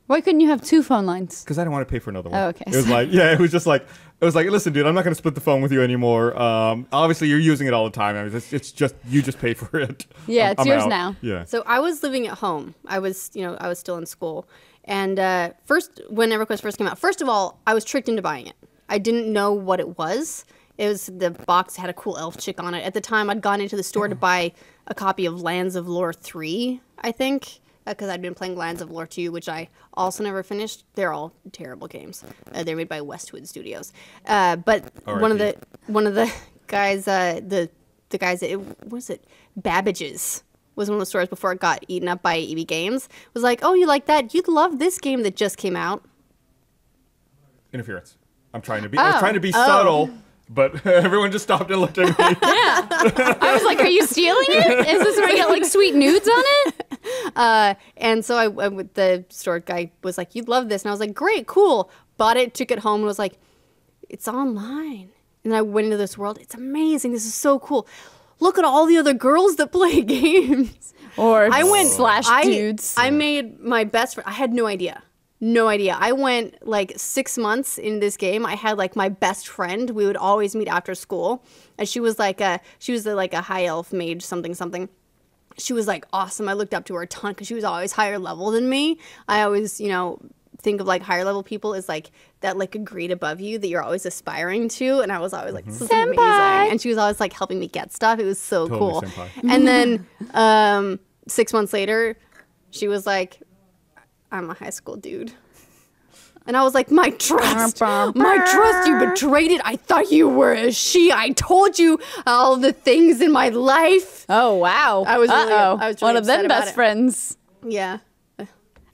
S2: Why couldn't you have 2 phone lines?
S1: Because I didn't want to pay for another one.
S2: Oh, okay.
S1: It was like, it was like, listen, dude, I'm not going to split the phone with you anymore. Obviously, you're using it all the time. I mean, it's just, you just pay for it.
S2: Yeah, it's yours
S1: out.
S2: now.
S1: Yeah.
S3: So I was living at home. I was still in school. And first, when EverQuest first came out, first of all, I was tricked into buying it. I didn't know what it was. It was, the box had a cool elf chick on it. At the time, I'd gone into the store to buy a copy of Lands of Lore 3, I think, because I'd been playing Lands of Lore 2, which I also never finished. They're all terrible games. They're made by Westwood Studios. But one of the guys, the guys, Babbage's was one of the stores before it got eaten up by EB Games, was like, oh, you like that? You'd love this game that just came out.
S1: Interference. I was trying to be subtle. But everyone just stopped and looked at me.
S2: Yeah. I was like, are you stealing it? Is this where you got like sweet nudes on it?
S3: And so the store guy was like, you'd love this. And I was like, great, cool. Bought it, took it home, and was like, it's online. And I went into this world. It's amazing. This is so cool. Look at all the other girls that play games.
S2: Or dudes.
S3: I made my best friend. I had no idea. No idea. I went like 6 months in this game. I had like my best friend. We would always meet after school, and she was like a high elf mage, something. She was like awesome. I looked up to her a ton because she was always higher level than me. I always, think of like higher level people as like that, like a grade above you that you're always aspiring to. And I was always like, this is amazing. And she was always like helping me get stuff. It was so cool.
S1: Senpai.
S3: And then 6 months later, she was like, I'm a high school dude. And I was like, my trust, you betrayed it. I thought you were a she. I told you all the things in my life.
S2: Oh, wow.
S3: I was really
S2: one of them
S3: upset
S2: best
S3: about it.
S2: friends.
S3: Yeah.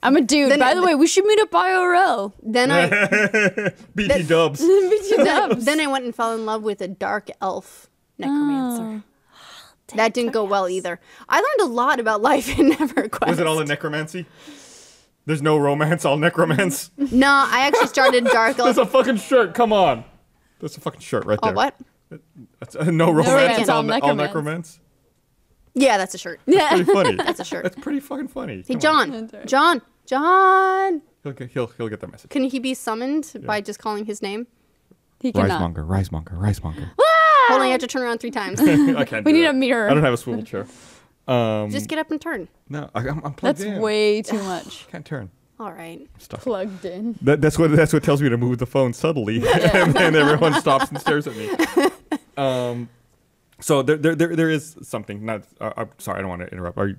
S2: I'm a dude. By the way, we should meet up IRL.
S3: Then I
S1: BT dubs.
S3: then I went and fell in love with a dark elf necromancer. That didn't go well either. I learned a lot about life in EverQuest.
S1: Was it all a necromancy? There's no romance, all necromance.
S3: No, I actually started dark elf.
S1: There's a fucking shirt. Come on. That's a fucking shirt right there.
S3: Oh, what?
S1: That's, no romance, all
S2: necromance.
S1: necromance.
S3: Yeah, that's a shirt.
S2: Yeah.
S1: Pretty funny.
S3: That's a shirt.
S1: That's pretty fucking funny.
S3: Hey,
S1: Come on.
S3: John.
S1: He'll get the message.
S3: Can he be summoned by just calling his name?
S2: He cannot.
S1: Risemonger.
S3: Hold on, you have to turn around 3 times.
S1: I can't.
S2: We
S1: do
S2: need
S1: that.
S2: a mirror.
S1: I don't have a swivel chair.
S3: Just get up and turn.
S1: No, I'm plugged
S2: That's
S1: in.
S2: way too much.
S1: Can't turn.
S3: All right.
S1: I'm stuck.
S2: Plugged in.
S1: That's what tells me to move the phone subtly, and then everyone stops and stares at me. So there is something. Not. I'm sorry, I don't want to interrupt. Are you?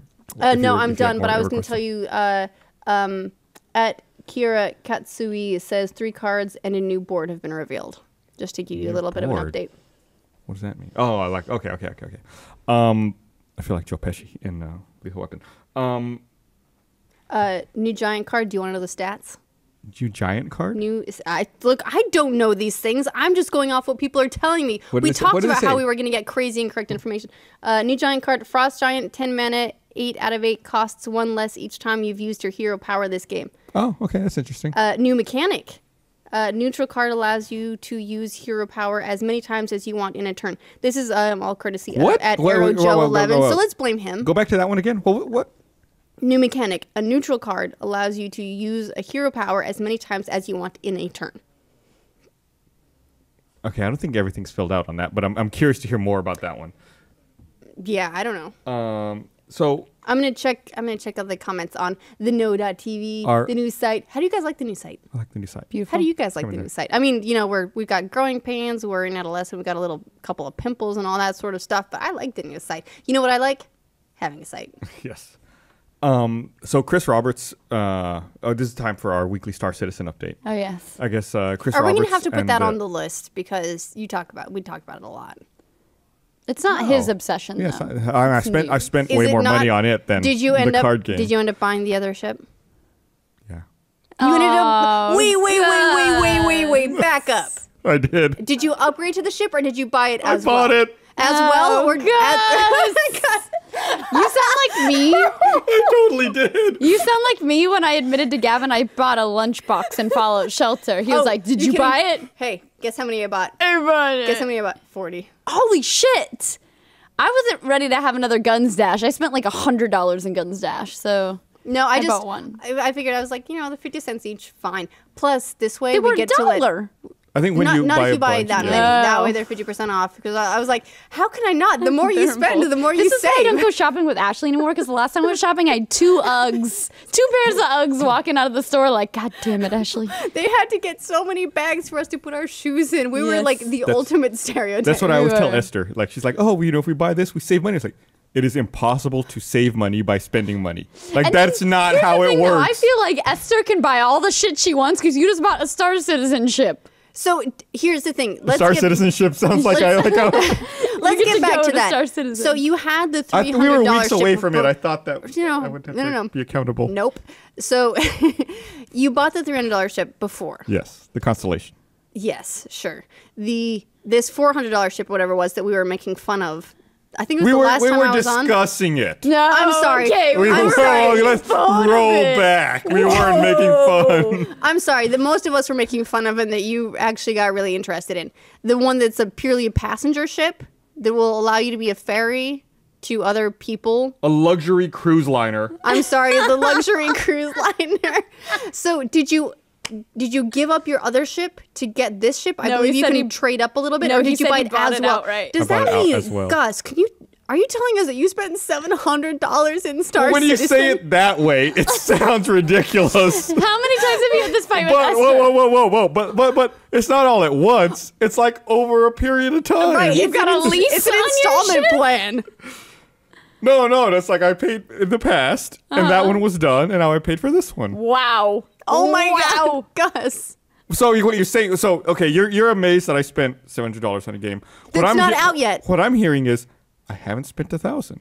S3: No, I'm done. But I was going to tell you. At Kira Katsui says 3 cards and a new board have been revealed. Just to give you a little bit of an update.
S1: What does that mean? Oh, I like. Okay. I feel like Joe Pesci in Lethal Weapon.
S3: New giant card. Do you want to know the stats?
S1: New giant card?
S3: Look, I don't know these things. I'm just going off what people are telling me. We talked about how we were going to get crazy incorrect information. New giant card, Frost Giant, 10 mana, 8 out of 8, costs 1 less each time you've used your hero power this game.
S1: Oh, okay, that's interesting.
S3: New mechanic. Neutral card allows you to use hero power as many times as you want in a turn. This is all courtesy at Arrow Joe 11. So let's blame him.
S1: Go back to that one again. What?
S3: New mechanic. A neutral card allows you to use a hero power as many times as you want in a turn.
S1: Okay, I don't think everything's filled out on that, but I'm curious to hear more about that one.
S3: Yeah, I don't know.
S1: So
S3: I'm gonna check out the comments on the no.tv, the new site. How do you guys like the new site?
S1: I like the new site.
S2: Beautiful.
S3: How do you guys like the new site? I mean, we've got growing pains, we're in adolescent, we've got a couple of pimples and all that sort of stuff, but I like the new site. You know what I like? Having a site.
S1: Yes. So Chris Roberts. This is time for our weekly Star Citizen update.
S2: Oh yes.
S1: I guess Chris
S3: Are we
S1: Roberts.
S3: going to have to put
S1: and,
S3: that on the list because we talk about it a lot.
S2: It's not his obsession.
S1: Yes,
S2: though.
S1: I spent
S3: Is
S1: way
S3: it
S1: more
S3: not-
S1: money on it than
S3: Did you end
S1: the
S3: up?
S1: card game.
S3: Did you end up buying the other ship?
S1: Yeah,
S3: You ended up. Wait. Back up.
S1: I did.
S3: Did you upgrade to the ship or did you buy it
S1: I
S3: as well?
S1: bought it.
S3: As well or
S2: Gus! You sound like me.
S1: I totally did.
S2: You sound like me when I admitted to Gavin I bought a lunchbox in Fallout Shelter. He was like, "Did you buy it?"
S3: Hey, guess how many I bought?
S2: I bought it.
S3: Guess how many I bought? 40.
S2: Holy shit! I wasn't ready to have another Guns Dash. I spent like $100 in Guns Dash, so
S3: No, I just
S2: bought one.
S3: I figured I was like, the 50 cents each, fine. Plus, this way
S2: They
S3: we
S2: were
S3: get
S2: $1.
S3: to let.
S1: I think when
S3: Not,
S1: you
S3: not
S1: buy
S3: if you
S1: a
S3: buy
S1: bunch,
S3: that
S1: yeah.
S3: many. That way they're 50% off. Because I was like, how can I not? The more you spend, the more you
S2: This is why I don't
S3: save.
S2: go shopping with Ashley anymore, because the last time I went shopping, I had 2 Uggs. 2 pairs of Uggs walking out of the store like, God damn it, Ashley.
S3: They had to get so many bags for us to put our shoes in. We were
S2: Yes.
S3: like the ultimate stereotype.
S1: That's what I always tell
S2: were.
S1: Esther. Like she's like, oh, if we buy this, we save money. It's like it is impossible to save money by spending money. Like
S2: And
S1: that's not
S2: here's
S1: how
S2: the
S1: it
S2: thing, though,
S1: works.
S2: I feel like Esther can buy all the shit she wants because you just bought a Star Citizenship.
S3: So here's the thing. Let's
S1: Star
S3: get,
S1: citizenship sounds like I like.
S3: Let's
S2: You get
S3: get
S2: to
S3: back
S2: go
S3: to
S2: to
S3: that.
S2: Star Citizen.
S3: So you had the $300
S1: we were weeks
S3: ship
S1: away from it.
S3: before-
S1: I thought that I would have
S3: no.
S1: to be accountable.
S3: Nope. So you bought the $300 ship before.
S1: Yes, the constellation.
S3: Yes, sure. This $400 ship, whatever it was that we were making fun of. I think it was
S1: We
S3: the
S1: were
S3: last time I was
S1: discussing it.
S2: No,
S3: I'm sorry.
S2: Okay,
S1: We
S3: I'm
S1: were,
S3: sorry.
S1: let's
S2: Fun of
S1: roll
S2: it.
S1: back. We weren't making fun.
S3: I'm sorry. The most of us were making fun of and that you actually got really interested in. The one that's purely a passenger ship that will allow you to be a ferry to other people.
S1: A luxury cruise liner.
S3: I'm sorry, the luxury cruise liner. So did you give up your other ship to get this ship? I
S2: No,
S3: believe
S2: he
S3: you
S2: said
S3: can
S2: he-
S3: trade up a little bit,
S2: No,
S3: or
S2: he
S3: did you
S2: said
S3: buy
S2: he
S3: it
S2: bought
S3: as
S2: it
S3: well?
S2: outright.
S3: Does
S1: I bought
S3: that
S1: it out
S3: mean,
S1: as well.
S3: Gus? Are you telling us that you spent $700 in Star
S1: When you
S3: Citizen?
S1: say it that way, it sounds ridiculous.
S2: How many times have you had this fight with
S1: But
S2: Esther?
S1: whoa! But it's not all at once. It's like over a period of time.
S3: Right,
S2: You've got a lease
S3: It's an
S2: on your
S3: installment
S2: ship?
S3: plan.
S1: No, that's like I paid in the past, and that one was done, and now I paid for this one.
S2: Wow.
S3: Oh my
S2: wow.
S3: God, Gus.
S1: So what you're saying? So okay, you're amazed that I spent $700 on a game.
S3: That's not out yet.
S1: What I'm hearing is I haven't spent $1,000.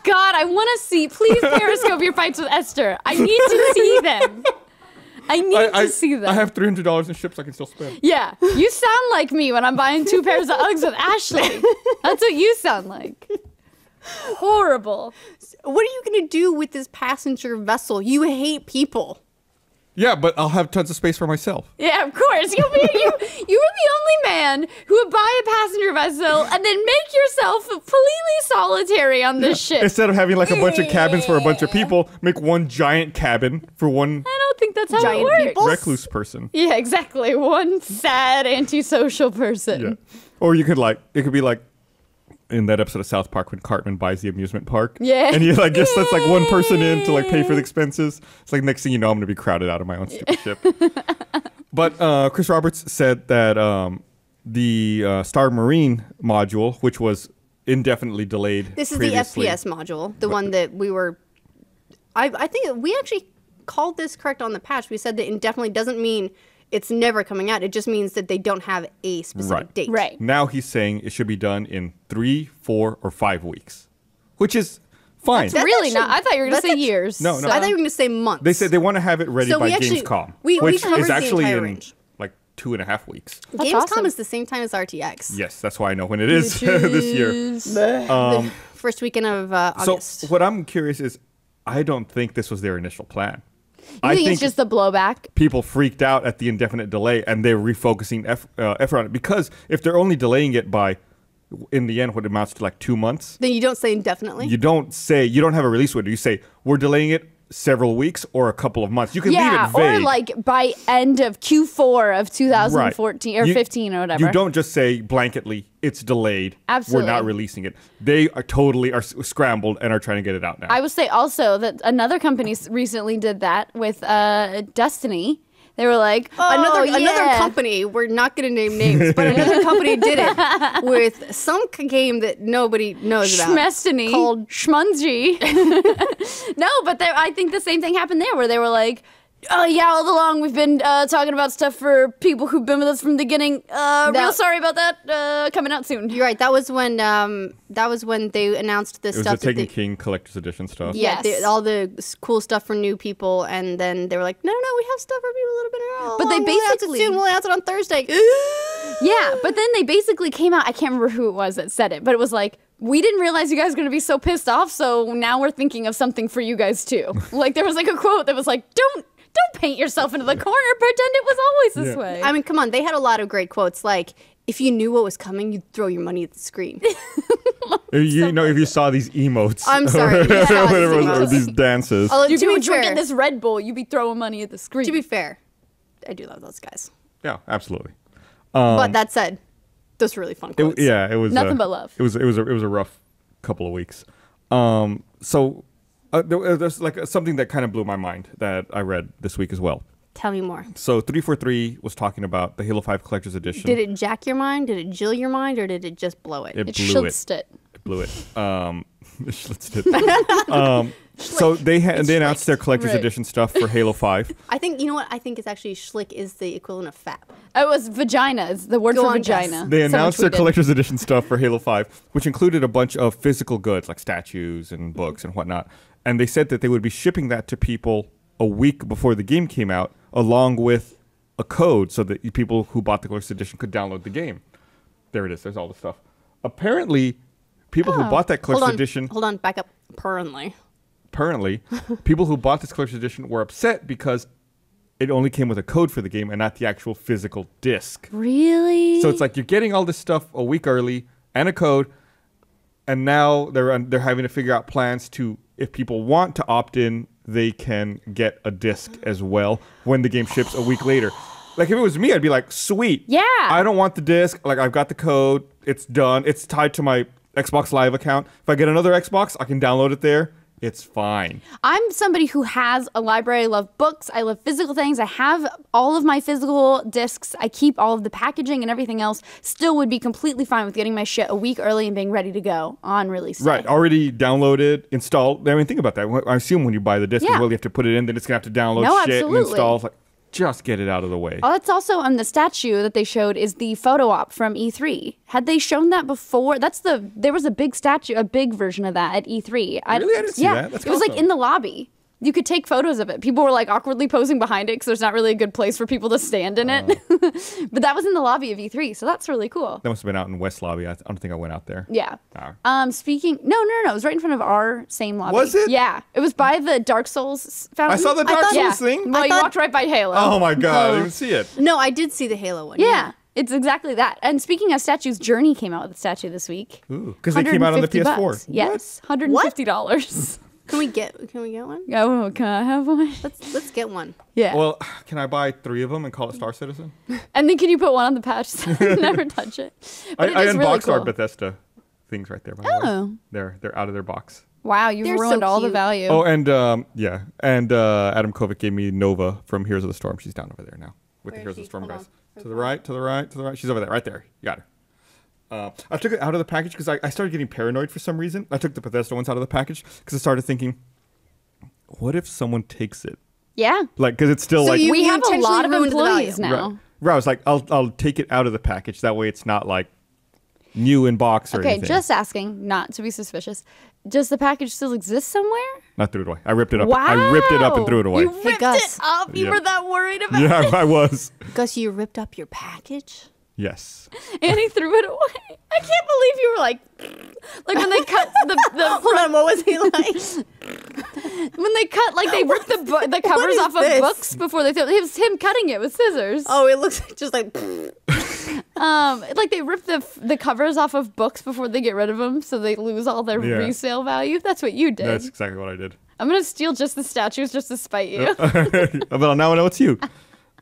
S2: God, I want to see. Please Periscope your fights with Esther. I need to see them. I need to see them.
S1: I have $300 in ships I can still spend.
S2: Yeah, you sound like me when I'm buying 2 pairs of Uggs with Ashley. That's what you sound like. Horrible.
S3: What are you going to do with this passenger vessel? You hate people.
S1: Yeah, but I'll have tons of space for myself.
S2: Yeah, of course. You were the only man who would buy a passenger vessel and then make yourself completely solitary on this ship.
S1: Instead of having like a bunch of cabins for a bunch of people, make one giant cabin for one
S2: I don't think that's how
S3: Giant
S2: it works.
S3: people?
S1: recluse person.
S2: Yeah, exactly. One sad antisocial person.
S1: Yeah. Or you could it could be like in that episode of South Park when Cartman buys the amusement park.
S2: Yeah.
S1: And you guess that's like one person in to like pay for the expenses. It's like next thing you know, I'm going to be crowded out of my own stupid ship. But Chris Roberts said that the Star Marine module, which was indefinitely delayed
S3: This is
S1: previously,
S3: the FPS module, the one that we were. I think we actually called this correct on the patch. We said that indefinitely doesn't mean it's never coming out. It just means that they don't have a specific
S1: Right.
S3: date.
S2: Right.
S1: Now he's saying it should be done in 3, 4, or 5 weeks, which is fine.
S3: That's
S2: Really
S3: actually-
S2: not. I thought you were going to
S3: that's
S2: say
S3: actually-
S2: years.
S1: No.
S3: I thought you were going to say months.
S1: They said they want to have it ready
S3: So
S1: by
S3: we actually-
S1: Gamescom,
S3: we
S1: which
S3: covered
S1: is
S3: the
S1: actually
S3: entire
S1: in
S3: range.
S1: like 2.5 weeks.
S2: That's
S3: Gamescom
S2: awesome.
S3: is the same time as RTX.
S1: Yes, that's why I know when it is this year.
S3: The first weekend of August.
S1: So what I'm curious is, I don't think this was their initial plan.
S2: You think it's just the blowback?
S1: people freaked out at the indefinite delay and they're refocusing effort on it, because if they're only delaying it by, in the end, what amounts to like 2 months,
S3: Then you don't say indefinitely.
S1: you don't have a release window. You say we're delaying it several weeks or a couple of months. You can leave
S2: Yeah,
S1: it vague.
S2: or like by end of Q4 of 2014 or 15 or whatever.
S1: You don't just say blanketly, it's delayed.
S2: Absolutely.
S1: We're not releasing it. They are totally scrambled and are trying to get it out now.
S2: I would say also that another company recently did that with Destiny. They were like,
S3: another company, we're not going to name names, but another company did it with some game that nobody knows about.
S2: Schmestiny. Called Schmungy. No, but I think the same thing happened there where they were like, oh, yeah, all along we've been talking about stuff for people who've been with us from the beginning. Real sorry about that. Coming out soon.
S3: You're right. That was when they announced this stuff.
S1: It was the Taken King Collector's Edition stuff.
S3: Yeah, all the cool stuff for new people, and then they were like, no, we have stuff for people a little bit early.
S2: But they basically...
S3: We'll announce it on Thursday.
S2: Yeah, but then they basically came out, I can't remember who it was that said it, but it was like, we didn't realize you guys were going to be so pissed off, so now we're thinking of something for you guys too. Like, there was like a quote that was like, don't paint yourself into the corner. Pretend it was always this way.
S3: I mean, come on. They had a lot of great quotes. Like, if you knew what was coming, you'd throw your money at the screen.
S1: If you saw these emotes.
S3: I'm sorry.
S1: Or these dances.
S2: You'd be drinking this Red Bull. You'd be throwing money at the screen.
S3: To be fair, I do love those guys.
S1: Yeah, absolutely.
S3: But that said, those were really fun quotes.
S1: It was
S2: nothing but love.
S1: It was a rough couple of weeks. There's like something that kind of blew my mind that I read this week as well.
S3: Tell me more.
S1: So 343 was talking about the Halo 5 Collector's Edition.
S3: Did it jack your mind? Did it jill your mind? Or did it just blow it?
S1: It
S2: schlitzed it.
S1: It blew it. It schlitzed it. So they announced their Collector's Edition stuff for Halo 5.
S3: I think, you know what? I think it's actually schlick is the equivalent of fap.
S2: It was vagina. It's the word for vagina.
S3: Guess.
S1: They announced their Collector's Edition stuff for Halo 5, which included a bunch of physical goods like statues and books and whatnot. And they said that they would be shipping that to people a week before the game came out, along with a code so that people who bought the Collector's Edition could download the game. There it is. There's all the stuff. Apparently, people who bought that Collector's Edition...
S3: Hold on. Back up.
S1: Apparently, people who bought this Collector's Edition were upset because it only came with a code for the game and not the actual physical disc.
S2: Really?
S1: So it's like you're getting all this stuff a week early and a code, and now they're having to figure out plans to, if people want to opt in, they can get a disc as well when the game ships a week later. Like, if it was me, I'd be like, sweet.
S2: Yeah.
S1: I don't want the disc. Like, I've got the code. It's done. It's tied to my Xbox Live account. If I get another Xbox, I can download it there. It's fine.
S2: I'm somebody who has a library. I love books. I love physical things. I have all of my physical discs. I keep all of the packaging and everything else. Still would be completely fine with getting my shit a week early and being ready to go on release day.
S1: Right. Already downloaded, installed. I mean, think about that. I assume when you buy the disc, you have to put it in, then it's going to have to download shit and install. Like, just get it out of the way.
S2: Oh, that's also on the statue that they showed is the photo op from E3. Had they shown that before? There was a big statue, a big version of that at E3.
S1: Really? I didn't see that. That's
S2: it was like in the lobby. You could take photos of it. People were like awkwardly posing behind it because there's not really a good place for people to stand in it. But that was in the lobby of E3, so that's really cool.
S1: That must have been out in West Lobby. I don't think I went out there.
S2: Yeah. No. It was right in front of our same lobby.
S1: Was it?
S2: Yeah. It was by the Dark Souls fountain.
S1: I saw the Dark Souls thing.
S2: Well, you walked right by Halo.
S1: Oh my God, I didn't even see it.
S3: No, I did see the Halo one.
S2: Yeah. It's exactly that. And speaking of statues, Journey came out with a statue this week.
S1: Ooh, because they came out on the PS4.
S2: Bucks. Yes, $150.
S3: Can we get one?
S2: Oh, can I have one?
S3: Let's get one.
S2: Yeah.
S1: Well, can I buy 3 of them and call it Star Citizen?
S2: And then can you put one on the patch so I never touch it? But
S1: I
S2: it is really
S1: unboxed
S2: cool.
S1: our Bethesda things right there, by the way. They're out of their box.
S2: Wow, you've ruined all the value.
S1: Oh, and Adam Kovic gave me Nova from Heroes of the Storm. She's down over there now with the Heroes of the Storm guys. To the right. She's over there, right there. You got her. I took it out of the package because I started getting paranoid for some reason. I took the Bethesda ones out of the package because I started thinking, what if someone takes it?
S2: Yeah.
S1: Like, because it's still
S2: we have a lot of employees now.
S1: Right. I was like, I'll take it out of the package. That way it's not like new in box or anything.
S2: Okay, just asking, not to be suspicious. Does the package still exist somewhere?
S1: I threw it away. I ripped it up.
S2: Wow.
S1: I ripped it up and threw it away.
S2: You ripped it up? You were that worried about it?
S1: Yeah, I was.
S3: Gus, you ripped up your package?
S1: Yes.
S2: And he threw it away. I can't believe you were like when they cut the
S3: Hold on, what was he like?
S2: When they cut, like they ripped the covers off of books before they threw it. It was him cutting it with scissors.
S3: Oh, it looks just like...
S2: like they rip the covers off of books before they get rid of them so they lose all their resale value. That's what you did.
S1: That's exactly what I did.
S2: I'm going to steal just the statues just to spite you.
S1: But now I know it's you.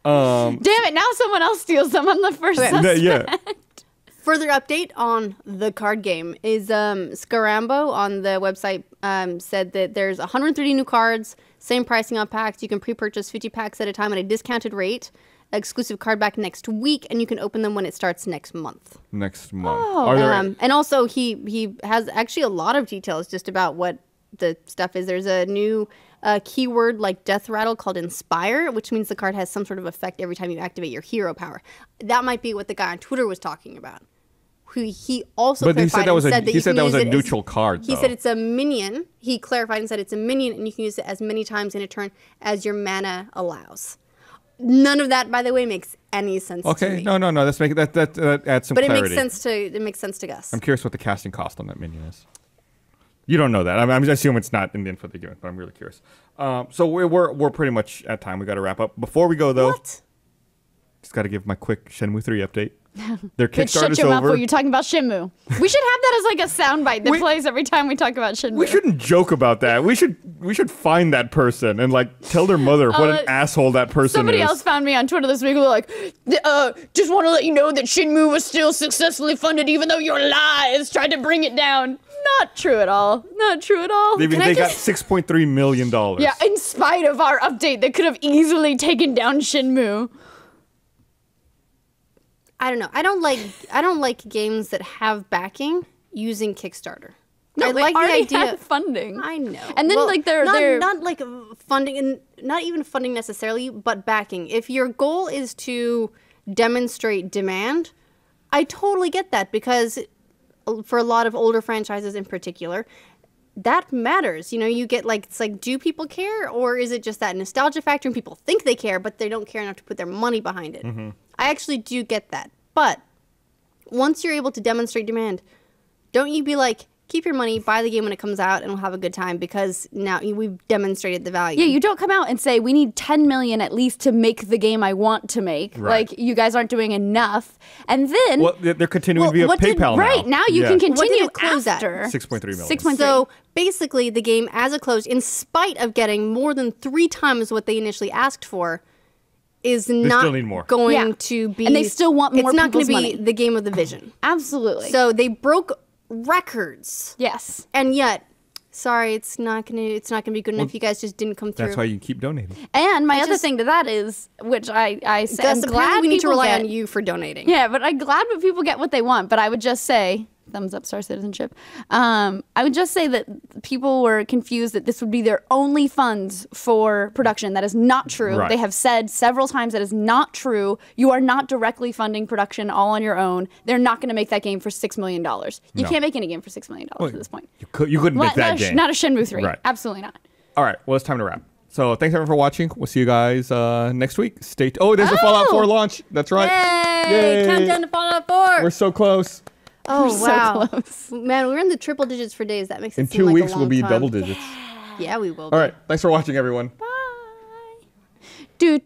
S2: Damn it, now someone else steals them. I'm the first suspect.
S1: Yeah.
S3: Further update on the card game is Scarambo on the website said that there's 130 new cards, same pricing on packs. You can pre-purchase 50 packs at a time at a discounted rate. Exclusive card back next week, and you can open them when it starts next month.
S1: Next month.
S2: Oh.
S1: Are there
S3: And also, he has actually a lot of details just about what the stuff is. There's a new keyword like death rattle called Inspire, which means the card has some sort of effect every time you activate your hero power. That might be what the guy on Twitter was talking about. He also
S1: But he said that was
S3: said
S1: that was a
S3: it
S1: neutral card.
S3: He said it's a minion. He clarified and said it's a minion, and you can use it as many times in a turn as your mana allows. None of that, by the way, makes any sense to me.
S1: No. Let's make it that adds some
S3: But
S1: clarity.
S3: it makes sense to Gus.
S1: I'm curious what the casting cost on that minion is. You don't know that. I'm just assuming it's not in the info they give, but I'm really curious. So we're pretty much at time. We got to wrap up. Before we go though, just got to give my quick Shenmue 3 update. Their Kickstarter's
S2: Shut your mouth
S1: over.
S2: while you're talking about Shenmue. We should have that as like a soundbite that plays every time we talk about Shenmue.
S1: We shouldn't joke about that. We should find that person and like tell their mother what an asshole that person
S2: Somebody
S1: is.
S2: else found me on Twitter this week. Who were like, just want to let you know that Shenmue was still successfully funded, even though your lies tried to bring it down. Not true at all. Not true at all.
S1: They got $6.3 million.
S2: Yeah, in spite of our update that could have easily taken down Shenmue.
S3: I don't know. I don't like games that have backing using Kickstarter.
S2: No,
S3: I like the
S2: already
S3: idea
S2: had funding.
S3: I know.
S2: And then like they're
S3: not like funding, and not even funding necessarily, but backing. If your goal is to demonstrate demand, I totally get that, because for a lot of older franchises in particular, that matters. You know, you get like, it's like, do people care, or is it just that nostalgia factor and people think they care, but they don't care enough to put their money behind it?
S1: Mm-hmm.
S3: I actually do get that. But once you're able to demonstrate demand, don't you be like, keep your money, buy the game when it comes out, and we'll have a good time, because now we've demonstrated the value.
S2: Yeah, you don't come out and say, we need 10 million at least to make the game I want to make.
S1: Right.
S2: Like, you guys aren't doing enough. And then...
S1: Well, they're continuing via PayPal now.
S2: Right, now you can continue
S3: What did it close at?
S2: after.
S1: 6.3 million.
S2: 6.3.
S3: So basically, the game, as it closed, in spite of getting more than 3 times what they initially asked for, is not
S1: still need more.
S3: going to be...
S2: And they still want more
S3: It's not going
S2: people's
S3: to be
S2: money.
S3: the game of the vision.
S2: Absolutely.
S3: So they broke records.
S2: yes.
S3: And yet, sorry, it's not gonna be good enough. You guys just didn't come through.
S1: That's why you keep donating.
S2: And my other thing to that is, which I'm
S3: Gus,
S2: glad
S3: apparently we need to
S2: people
S3: rely
S2: get.
S3: on you for donating.
S2: Yeah, but I'm glad when people get what they want. But I would just say, thumbs up, Star Citizenship. I would just say that people were confused that this would be their only funds for production. That is not true.
S1: Right.
S2: They have said several times that is not true. You are not directly funding production all on your own. They're not going to make that game for $6 million. You
S1: No.
S2: can't make any game for $6 million at this point.
S1: You couldn't make that game.
S2: Not a Shenmue 3.
S1: Right.
S2: Absolutely not.
S1: All right. Well, it's time to wrap. So thanks everyone for watching. We'll see you guys next week. Oh, there's a Fallout 4 launch. That's right.
S3: Yay! Countdown to Fallout 4.
S1: We're so close.
S3: Oh,
S2: We're so
S3: wow.
S2: close.
S3: Man, we're in the triple digits for days. That makes it
S1: In
S3: seem
S1: 2
S3: like
S1: weeks,
S3: a
S1: we'll
S3: long
S1: be
S3: time.
S1: double digits.
S3: Yeah, we will.
S1: All right. Thanks for watching, everyone.
S2: Bye. Do.